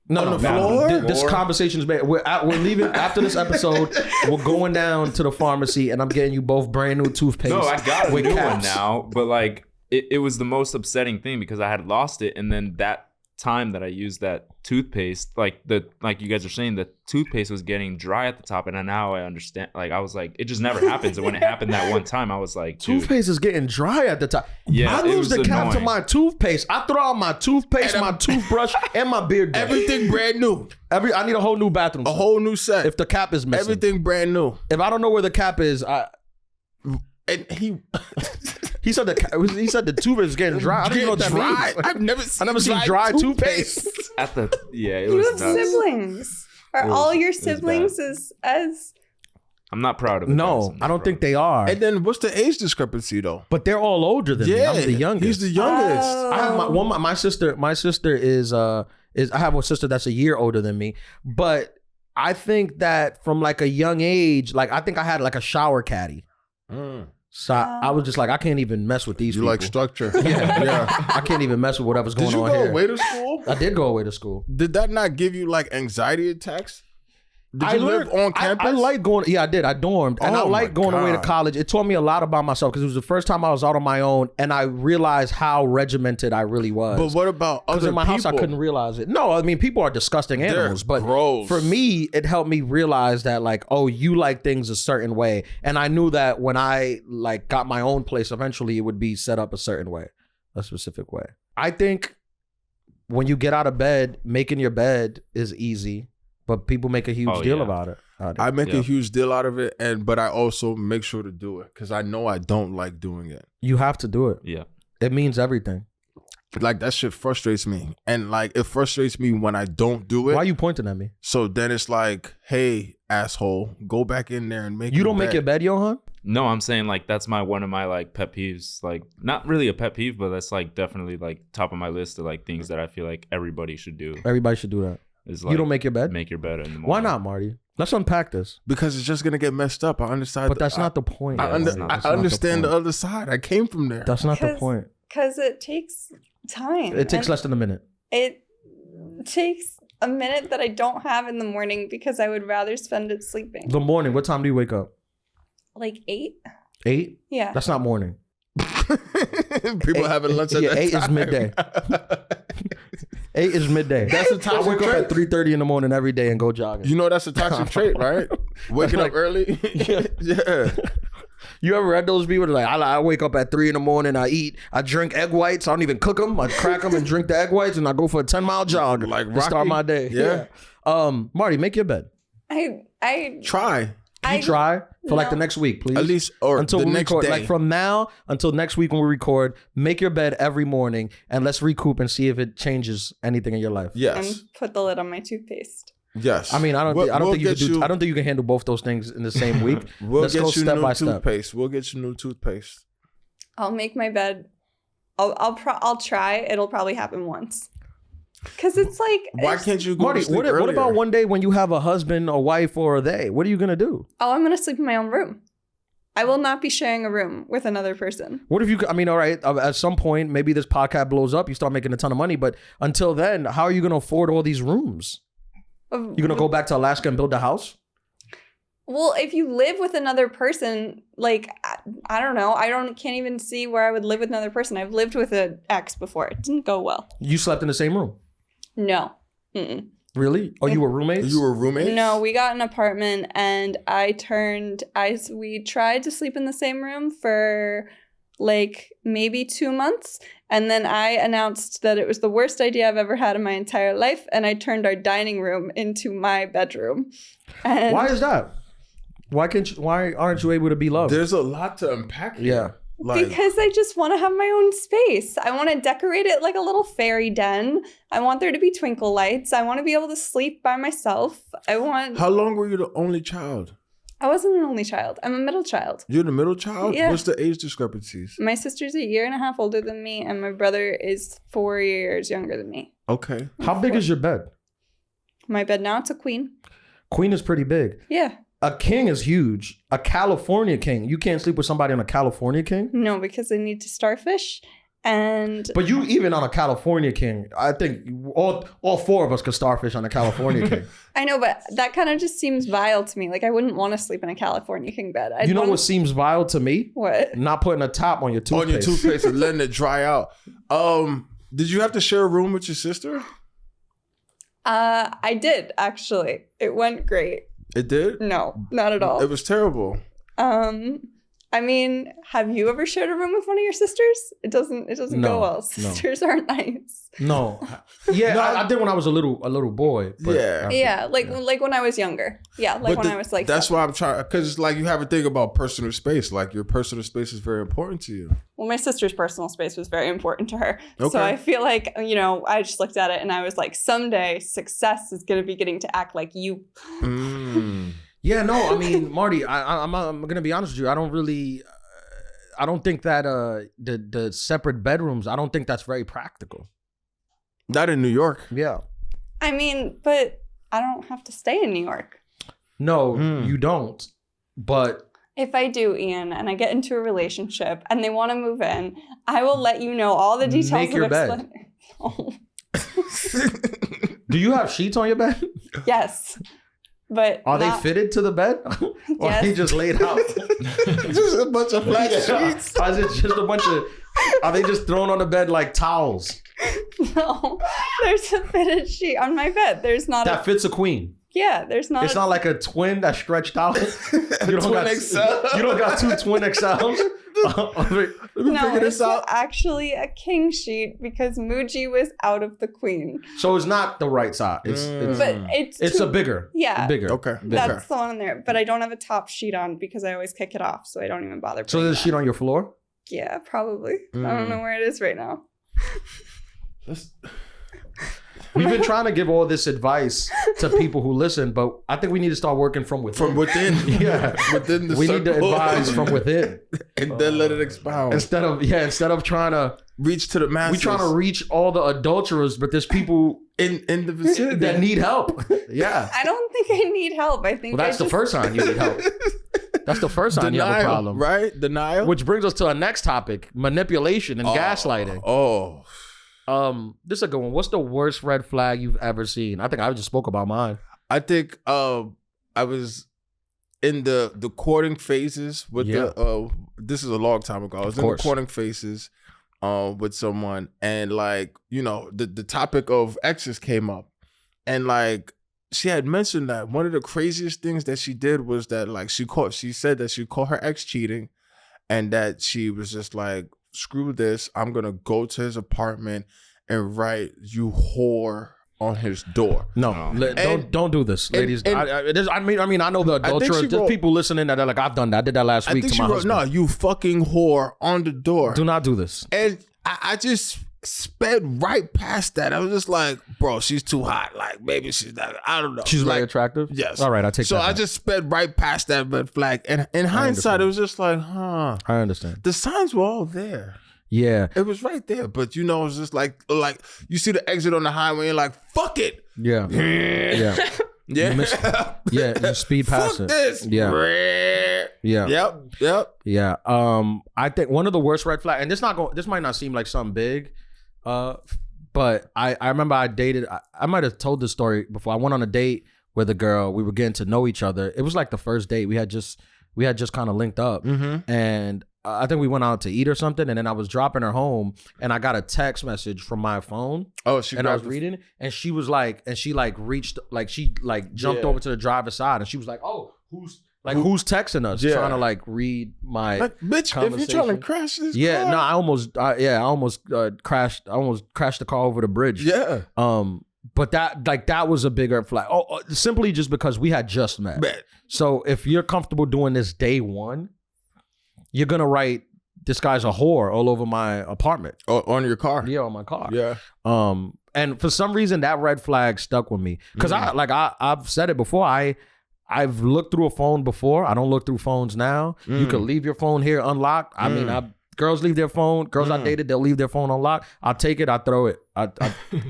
No, On no, the no. floor? This conversation is bad. We're leaving after this episode. We're going down to the pharmacy, and I'm getting you both brand new toothpaste. No, I got a with new one caps. now, but like it was the most upsetting thing because I had lost it, and then that time that I used that toothpaste, like you guys are saying, the toothpaste was getting dry at the top, and now I understand. Like I was like, it just never happens. And when it happened that one time, I was like, dude, Toothpaste is getting dry at the top. Yeah, I it lose was the cap to annoying. my toothpaste. I throw out my toothpaste, my toothbrush, and my beard brush. Everything brand new. I need a whole new bathroom. A whole new set. If the cap is missing. Everything brand new. If I don't know where the cap is, And he said the toothpaste is getting dry. I don't even know what that dry. means. I've never seen dry toothpaste. at the it You was have nuts. siblings. Are It was- all your it was siblings as I'm not proud of it. guys. No, I'm not I don't proud think of they are. And then what's the age discrepancy though? But they're all older than me. I'm the youngest. He's the youngest. Oh. I have my sister. My sister is I have a sister that's a year older than me. But I think that from like a young age, like I think I had like a shower caddy. So I was just like, I can't even mess with these You people. like structure. yeah. I can't even mess with whatever's going Did you on go here. away to school? I did go away to school. Did that not give you like anxiety attacks? Did I you live learned- on campus? I like going. Yeah, I did. I dormed, and I Oh, like my going away to God. college. It taught me a lot about myself because it was the first time I was out on my own, and I realized how regimented I really was. But what about Because other in my people? house, I couldn't realize it. No, I mean, people are disgusting animals, but gross. for me, it helped me realize that, like, oh, you like things a certain way, and I knew that when I like got my own place, eventually it would be set up a certain way, a specific way. I think when you get out of bed, making your bed is easy, but people make a huge Oh, deal yeah. about it. I make Yeah. a huge deal out of it, but I also make sure to do it because I know I don't like doing it. You have to do it. Yeah. It means everything. Like that shit frustrates me, and like it frustrates me when I don't do it. Why are you pointing at me? So then it's like, hey, asshole, go back in there and make. You don't make your bed, Johan? No, I'm saying like that's one of my like pet peeves. Like not really a pet peeve, but that's like definitely like top of my list of like things that I feel like everybody should do. Everybody should do that. Is like You don't make your bed? make your bed in the morning. Why not, Marty? Let's unpack this. because it's just gonna get messed up. I understand, But that's not the point. I, Marty. under, That's I not the understand the point. other side. I came from there. That's not the 'Cause- point. because it takes time. It takes and less than a minute. It takes a minute that I don't have in the morning because I would rather spend it sleeping. The morning. What time do you wake up? Like 8? 8? Yeah. That's not morning. People having lunch at yeah, that 8 is time. midday. 8 is midday. That's a I toxic wake up trait. at 3:30 in the morning every day and go jogging. You know that's a toxic trait, right? Waking like- up early. Yeah. You ever read those people that are like, I wake up at 3 in the morning, I drink egg whites, I don't even cook them, I crack them and drink the egg whites, and I go for a 10-mile jog Like to start Rocky? my day. Yeah. Marty, make your bed. I Try You try for like no. the next week, please. at least, or until the we next record. day. Like from now until next week when we record, make your bed every morning and let's recoup and see if it changes anything in your life. yes, and put the lid on my toothpaste. yes. I mean, I don't We'll think you get can do. I don't think you can handle both those things in the same week. We'll Let's get go you step new by step. toothpaste. We'll get you new toothpaste. I'll make my bed. I'll try. It'll probably happen once. Cause it's like Why can't you go Marty, to sleep what earlier? about one day when you have a husband, a wife, or a they? What are you gonna do? oh, I'm gonna sleep in my own room. I will not be sharing a room with another person. What if you? I mean, all right. At some point, maybe this podcast blows up. You start making a ton of money, but until then, how are you gonna afford all these rooms? You gonna go back to Alaska and build a house? Well, if you live with another person, like I don't know, can't even see where I would live with another person. I've lived with an ex before. It didn't go well. You slept in the same room? No. Mm-mm. Really? Oh, you were roommates? You were roommates? No, we got an apartment and we tried to sleep in the same room for like maybe 2 months. And then I announced that it was the worst idea I've ever had in my entire life. And I turned our dining room into my bedroom. And Why is that? Why aren't you able to be loved? There's a lot to unpack here. Yeah. Like, because I just want to have my own space. I want to decorate it like a little fairy den. I want there to be twinkle lights. I want to be able to sleep by myself. how long were you the only child? I wasn't an only child. I'm a middle child. You're the middle child? Yeah. What's the age discrepancies? My sister's 1.5 years older than me, and my brother is 4 years younger than me. Okay. How big is your bed? My bed now, it's a queen. Queen is pretty big. Yeah. A king is huge. A California king. You can't sleep with somebody on a California king? No, because I need to starfish, And But you even on a California king, I think all four of us could starfish on a California king. I know, but that kind of just seems vile to me. Like I wouldn't want to sleep in a California king bed. You know what seems vile to me? What? Not putting a top on your toothpaste. On your toothpaste and letting it dry out. Did you have to share a room with your sister? I did actually. It went great. It did? No, not at all. It was terrible. I mean, have you ever shared a room with one of your sisters? It doesn't No, go well. no. Sisters aren't nice. No. Yeah, No, I did when I was a little boy. But Yeah. Yeah, like when I was younger. Yeah, like when I was like that's 7. why I'm trying, because like you have to think about personal space. Like your personal space is very important to you. Well, my sister's personal space was very important to her. Okay. So I feel like, I just looked at it and I was like, someday success is going to be getting to act like you. Yeah, no, I mean, Marty, I'm gonna be honest with you. I don't think that the separate bedrooms, I don't think that's very practical. Not in New York. Yeah. I mean, but I don't have to stay in New York. No, you don't. But If I do, Ian, and I get into a relationship and they want to move in, I will let you know all the details. Make your bed. Oh, do you have sheets on your bed? yes. But Are they not- fitted to the bed? Or are they Yes. just laid out? Just a bunch of flat Yeah. sheets. Or is it just a bunch of, are they just thrown on the bed like towels? No, there's a fitted sheet on my bed. There's not That fits a queen. there's not. It's not like a twin that's stretched out. You Twin XL. You don't got two twin XLs. Let me No, figure this it's out. actually a king sheet because Muji was out of the queen. So it's not the right size. But it's It's too- a bigger. Yeah. Bigger. Okay. That's the one in there. But I don't have a top sheet on because I always kick it off, so I don't even bother. So putting there's a that. sheet on your floor? Yeah, probably. I don't know where it is right now. We've been trying to give all this advice to people who listen, but I think we need to start working from within. From within. Yeah. Within the We need to circle. advise from within. And then let it expound. Instead of trying to, Reach to the masses. we trying to reach all the adulterers, but there's people in the vicinity. that need help. Yeah. I don't think I need help. I think Well, that's I the first sign you need help. That's the first sign you have a Denial, problem. right? Denial. Which brings us to our next topic: manipulation and gaslighting. Oh. This is a good one. What's the worst red flag you've ever seen? I think I just spoke about mine. I think I was in the courting phases with the this is a long time ago. I was in the courting phases with someone, and like, the topic of exes came up, and like she had mentioned that one of the craziest things that she did was that like she said that she caught her ex cheating, and that she was just like, screw this, I'm gonna go to his apartment and write "you whore" on his door. No, don't do this, ladies. I mean, I know the adulterers. she There's wrote- people listening that are like, I've done that. I did that last I week think to she my wrote, husband. "No, you fucking whore" on the door. Do not do this. And I just sped right past that. I was just like, bro, she's too hot. Like, maybe she's not, I don't know. She's like, very attractive. Yes. All right, I take so that. I back. just sped right past that red flag. And in hindsight, understand. it was just like, huh. I understand. The signs were all there. Yeah. It was right there. But it's just like you see the exit on the highway and you're like, fuck it. Yeah. Yeah. Yeah. You speed past Fuck it. this. Yeah. Yeah. Yep. Yeah. I think one of the worst red flags, and this might not seem like something big, but I remember I dated, I might have told this story before. I went on a date with a girl. We were getting to know each other. It was like the first date. We had just kind of linked up, and I think we went out to eat or something. And then I was dropping her home, and I got a text message from my phone. Oh, and I was reading it, and she was like, jumped over to the driver's side, and she was like, "Oh, who's texting us?" Yeah. Trying to like read my Like, bitch, if you're trying to crash this car. I almost crashed. I almost crashed the car over the bridge. Yeah. But that was a bigger flag. Simply just because we had just met. Bet. So if you're comfortable doing this day one, you're gonna write, "This guy's a whore" all over my apartment. On your car. Yeah, on my car. Yeah. And for some reason that red flag stuck with me because I've said it before. I've looked through a phone before. I don't look through phones now. You could leave your phone here unlocked. I mean, girls leave their phone. Girls I dated, they'll leave their phone unlocked. I'll take it. I throw it. I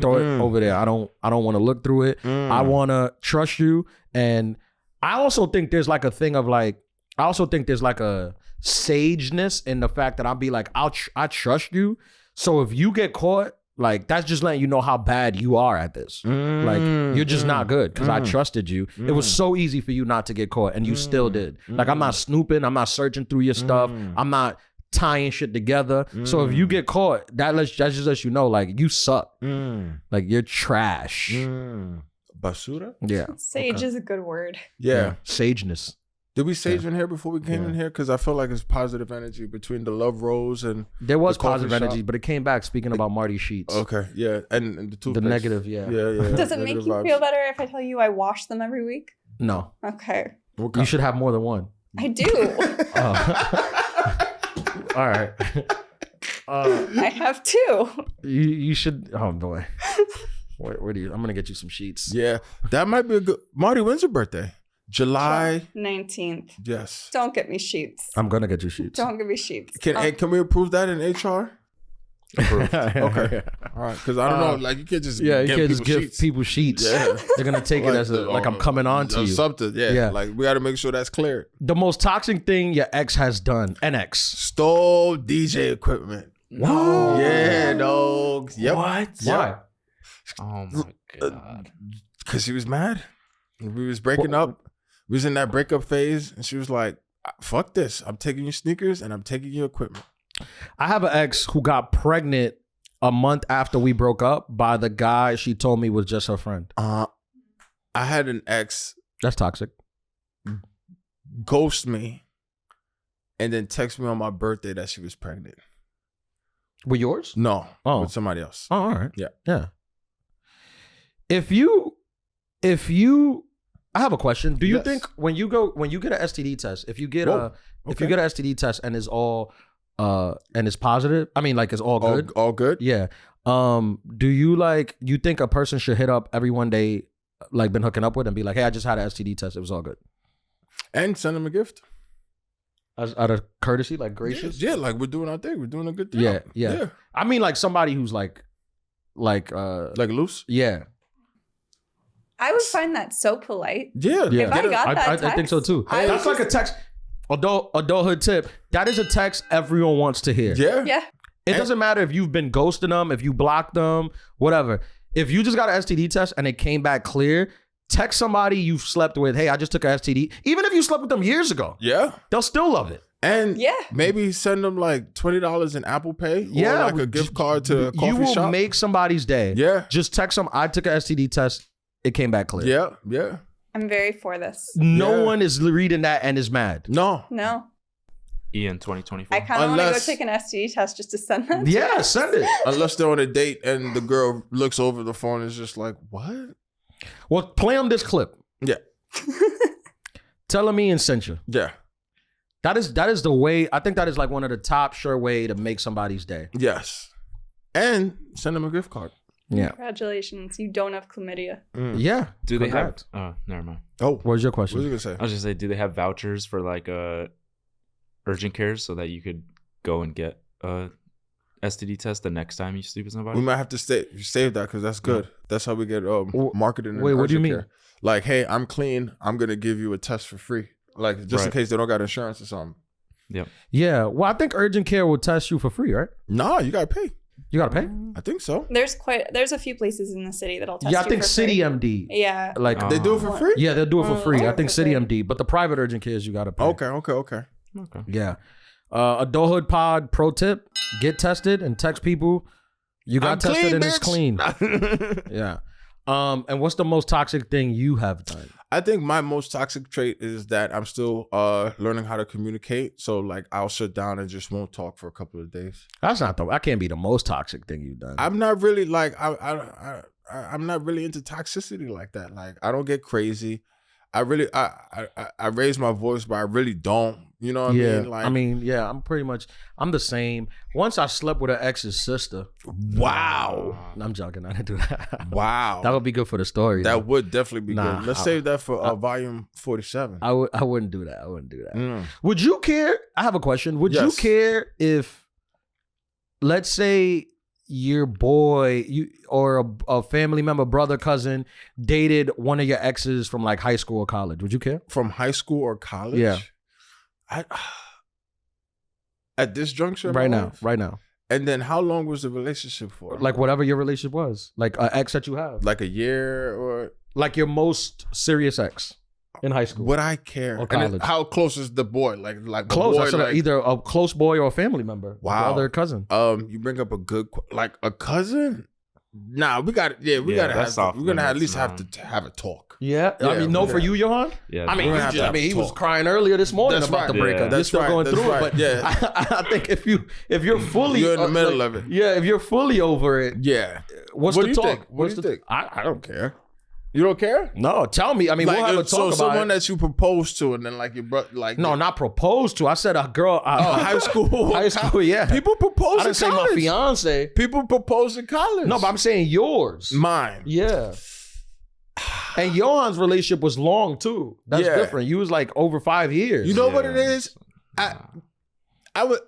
throw it over there. I don't want to look through it. I want to trust you. And I also think there's like a thing of like, I also think there's like a sageness in the fact that I'll be like, I trust you. So if you get caught, like that's just letting you know how bad you are at this. Like you're just not good because I trusted you. It was so easy for you not to get caught, and you still did. Like I'm not snooping. I'm not searching through your stuff. I'm not tying shit together. So if you get caught, that just lets you know, like you suck. Like you're trash. Basura? Yeah. Sage is a good word. Yeah. Sageness. Did we sage in here before we came in here? Because I feel like it's positive energy between the love rose and There was the coffee positive energy, shop. but it came back speaking about Marty Sheets. Okay, yeah, and the The toothpaste. negative, yeah. Yeah. Does it make negative you vibes. feel better if I tell you I wash them every week? No. Okay. What You kind? should have more than one. I do. All right. I have two. You should. Oh boy. Where do you? I'm gonna get you some sheets. Yeah, that might be a good. Marty, when's your birthday? July. 19th. Yes. Don't get me sheets. I'm gonna get you sheets. Don't give me sheets. Can we approve that in HR? okay. All right, because I don't know, like you can't just Yeah, you get can't just people give sheets. people sheets. Yeah. They're gonna take it as like I'm coming on to or you. something. Yeah, Yeah. like we got to make sure that's clear. The most toxic thing your ex has done. NX. Stole DJ equipment. No. Yeah, dog. Yep. What? Why? Oh my god. Because she was mad. We was breaking up. We was in that breakup phase, and she was like, "Fuck this! I'm taking your sneakers and I'm taking your equipment." I have an ex who got pregnant a month after we broke up by the guy she told me was just her friend. I had an ex That's toxic. ghost me, and then text me on my birthday that she was pregnant. Were yours? No, Oh. with somebody else. Oh, all right. Yeah. Yeah. If you I have a question. Do you Yes. think when you get an STD test, if you get Whoa. if you get an STD test and it's all and it's positive, I mean like it's all good. All good. Yeah. Do you think a person should hit up everyone they like been hooking up with and be like, "Hey, I just had an STD test. It was all good." And send them a gift. As out of courtesy, like gracious. Yeah, like we're doing our thing. We're doing a good thing. Yeah. I mean like somebody who's like Like loose. yeah. I would find that so polite. Yeah. Yeah. If I got that I think so text, too. I That's would like a text. Adulthood tip. That is a text everyone wants to hear. Yeah. Yeah. It doesn't matter if you've been ghosting them, if you blocked them, whatever. If you just got an STD test and it came back clear, text somebody you've slept with. Hey, I just took a STD. Even if you slept with them years ago, Yeah. they'll still love it. And Yeah. maybe send them like $20 in Apple Pay. Yeah, Or like a gift card to a coffee You will shop. make somebody's day. Yeah. Just text them. I took an STD test. It came back clear. Yeah. Yeah. I'm very for this. No Yeah. one is reading that and is mad. No. No. Ian 2024. I kind of want to go Unless- take an STD test just to send that. Yeah, send it. Unless they're on a date and the girl looks over the phone and is just like, what? Well, play on this clip. Yeah. Tell me and sent you. Yeah. That is the way. I think that is like one of the top sure way to make somebody's day. Yes. And send them a gift card. Yeah. Congratulations. You don't have chlamydia. Yeah. Do they have? Congrats. Oh, never mind. Oh, What was your what was you question? going to say? I was just say, do they have vouchers for like urgent care so that you could go and get a STD test the next time you sleep with somebody? We might have to save that because that's good. That's how we get marketed in Wait, what do you urgent mean? care. Like, hey, I'm clean. I'm going to give you a test for free. Like, just in Right. case they don't got insurance or something. Yep. Yeah. Well, I think urgent care will test you for free, right? Nah, you got to pay. You gotta pay. I think so. There's a few places in the city that'll test Yeah, I you think for City free. MD. Yeah. Like Oh. They do it for free? yeah, they'll do it for free. I think okay. City MD, but the private urgent cares you gotta pay. Okay. Okay. Yeah. Adulthood Pod pro tip: get tested and text people. You got I'm tested clean, and it's clean. bitch. Yeah. And what's the most toxic thing you have done? I think my most toxic trait is that I'm still learning how to communicate. So like I'll sit down and just won't talk for a couple of days. That's not the. That can't be the most toxic thing you've done. I'm not really like I'm not really into toxicity like that. Like I don't get crazy. I really I raise my voice, but I really don't. You know what yeah. I mean? Like I'm the same. Once I slept with an ex's sister. wow. I'm joking. I didn't do that. Wow. That would be good for the story. though. That would definitely be Nah, good. Let's save that for volume 47. I wouldn't do that. I wouldn't do that. Mm. Would you care? I have a question. Would you Yes. care if, let's say, your boy or a family member, brother, cousin dated one of your exes from like high school or college? Would you care? From high school or college? Yeah. At this juncture, of my Right now. life, Right now. And then how long was the relationship for? Like whatever your relationship was, like an ex that you have, like a year or like your most serious ex in high school. would I care? Or And then college. how close is the boy? Like the Close. boy, I said like, either a close boy or a family member. Wow. Brother or cousin. you bring up a good like a cousin. Nah, we got we Yeah, gotta that's have off we're gonna at limits, least have man. to have a talk. Yeah. I Yeah, mean, no, we for got- you, Johan. Yeah. I mean, We're you gonna have just, to I mean, have he a was talk. crying earlier this morning That's about right. the breakup. Yeah. You're That's still right. going That's through right. it, but Yeah. I think if you're fully You're in the middle like, of it. Yeah, if you're fully over it, Yeah. what's What the do you talk? think? What What's do you the think? I don't care. You don't care? No, tell me. I mean, we'll have a talk so about someone it. that you proposed to, and then like your brother, like No, not proposed to. I said a girl. high school. High school, yeah. People propose I didn't in say college. my fiance. People propose in college. No, but I'm saying yours. mine. Yeah. And Johan's relationship was long too. That's Yeah. different. You was like over 5 years. You know what Yeah. it is? I would.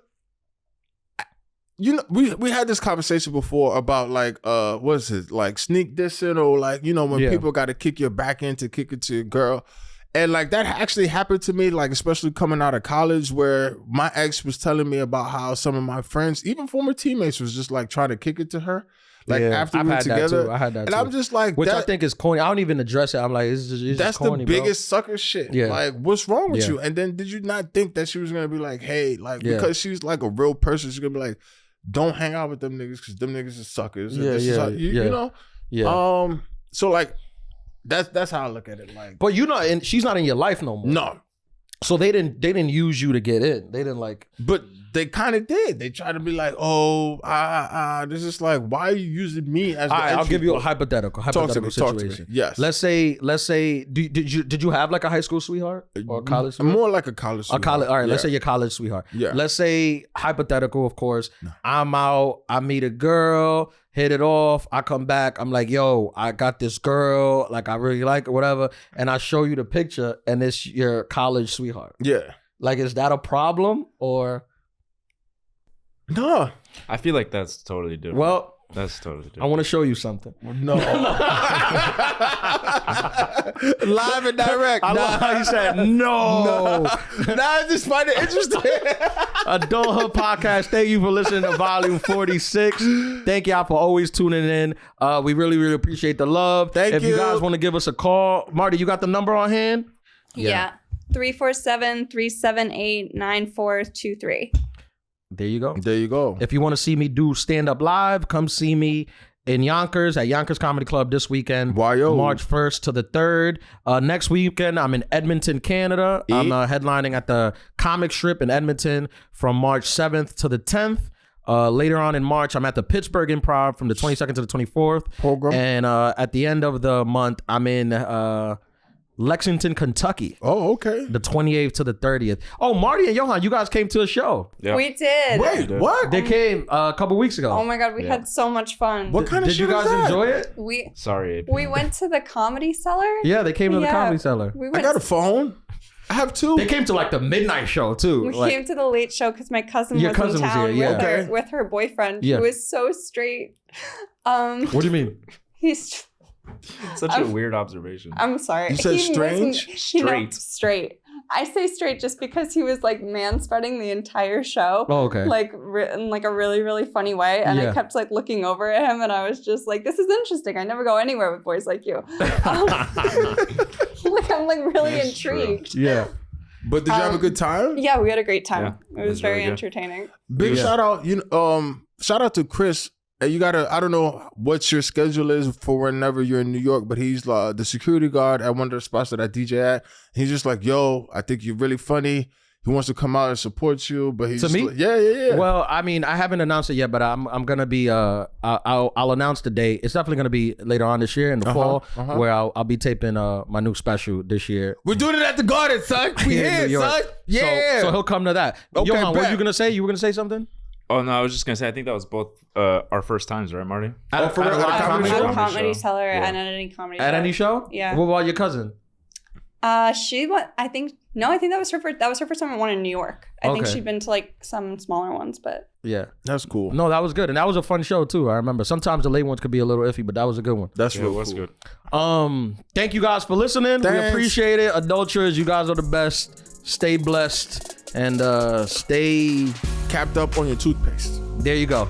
You know, we had this conversation before about like what is it, like sneak dissing, or like, you know, when Yeah. people got to kick your back in to kick it to your girl. And like that actually happened to me, like especially coming out of college, where my ex was telling me about how some of my friends, even former teammates, was just like trying to kick it to her, like Yeah, after I've we were had that together. too. I had that and too. I'm just like, Which that, I think is corny. I don't even address it. I'm like, it's just that's corny, the biggest sucker shit. Yeah. Like, what's wrong with Yeah. you? And then did you not think that she was gonna be like, hey, like Yeah. because she's like a real person, she's gonna be like, don't hang out with them niggas because them niggas are suckers. And Yeah, this is yeah, how- you yeah. know. bro. Yeah. So like, that's how I look at it. Like, But you know, and she's not in your life no more. no, So they didn't use you to get in. They didn't like. but they kind of did. They tried to be like, oh, this is like, why are you using me as? All the right, I'll entry give you a point? hypothetical Talk to me. situation. Talk to me. Yes. Let's say, did you have like a high school sweetheart or a college? Sweetheart? More like a college. A college. All right, let's Yeah. say your college sweetheart. Yeah. Let's say hypothetical, of course. I'm out. I meet a girl. Hit it off. I come back. I'm like, yo, I got this girl. Like, I really like her, whatever. And I show you the picture, and it's your college sweetheart. Yeah. Like, is that a problem or? No. I feel like that's totally different. Well, That's totally different. I want to show you something. No. Live and direct. I love how you said no. Nah, I just find it interesting. Adulthood Podcast. Thank you for listening to Volume 46. Thank y'all for always tuning in. We really, really appreciate the love. Thank if you you. guys want to give us a call, Marty, you got the number on hand? Yeah. 347-378-9423. There you go. There you go. If you want to see me do stand-up live, come see me in Yonkers at Yonkers Comedy Club this weekend, Why-yo. March 1st to the 3rd. Next weekend, I'm in Edmonton, Canada. I'm headlining at the Comic Strip in Edmonton from March 7th to the 10th. Later on in March, I'm at the Pittsburgh Improv from the 22nd to the 24th. Program. And at the end of the month, I'm in Lexington, Kentucky, Oh, okay. the 28th to the 30th. Oh, Marty and Johan, you guys came to a show. Yeah. We did. Wait, what? They came a couple weeks ago. Oh my god, we had so much fun. What kind of Did shit you guys is that? enjoy it? Sorry. We went to the Comedy Cellar. Yeah, they came to the Yeah. Comedy Cellar. We I went got a phone. I have two. They came to like the midnight show too. We Like, came to the late show because my cousin Your was cousin in was town here, yeah. Okay. with her boyfriend, Yeah. who is so straight. what do you mean? He's. Such a weird observation. I'm sorry. You said He strange? straight. Straight. I say straight just because he was like man-spreading the entire show. Oh, okay. Like in like a really, really funny way. And Yeah. I kept like looking over at him and I was just like, this is interesting. I never go anywhere with boys like you. Like I'm like really That's true. intrigued. Yeah. But did you have a good time? Yeah, we had a great time. Yeah, it it was was very really good. entertaining. Big Yeah. shout out, shout out to Chris. And you gotta, I don't know what your schedule is for whenever you're in New York, but he's the security guard at one of the spots that I DJ at. He's just like, yo, I think you're really funny. He wants to come out and support you, but he's To just me? like, yeah. Well, I mean, I haven't announced it yet, but I'm gonna be I'll announce the date. It's definitely gonna be later on this year in the fall, where I'll be taping my new special this year. We're doing it at the Garden, son. We in New here, York. son. Yeah. So he'll come to that. Okay, Johan, what were bet. you gonna say? You were gonna say something? Oh no, I was just gonna say I think that was both our first times, right, Marty? At, for real? a At a live comedy comedy show? show? Comedy show. Cellar Yeah. and at any comedy At show. any show? Yeah. What about your cousin? She went. I think that was her first. That was her first time at one in New York. I think Okay. she'd been to like some smaller ones, but Yeah. That's cool. No, that was good, and that was a fun show too. I remember. Sometimes the late ones could be a little iffy, but that was a good one. That's Yeah, real it was cool. good. Thank you guys for listening. We Thanks. appreciate it. Adulterers, you guys are the best. Stay blessed and stay Capped up on your toothpaste. There you go.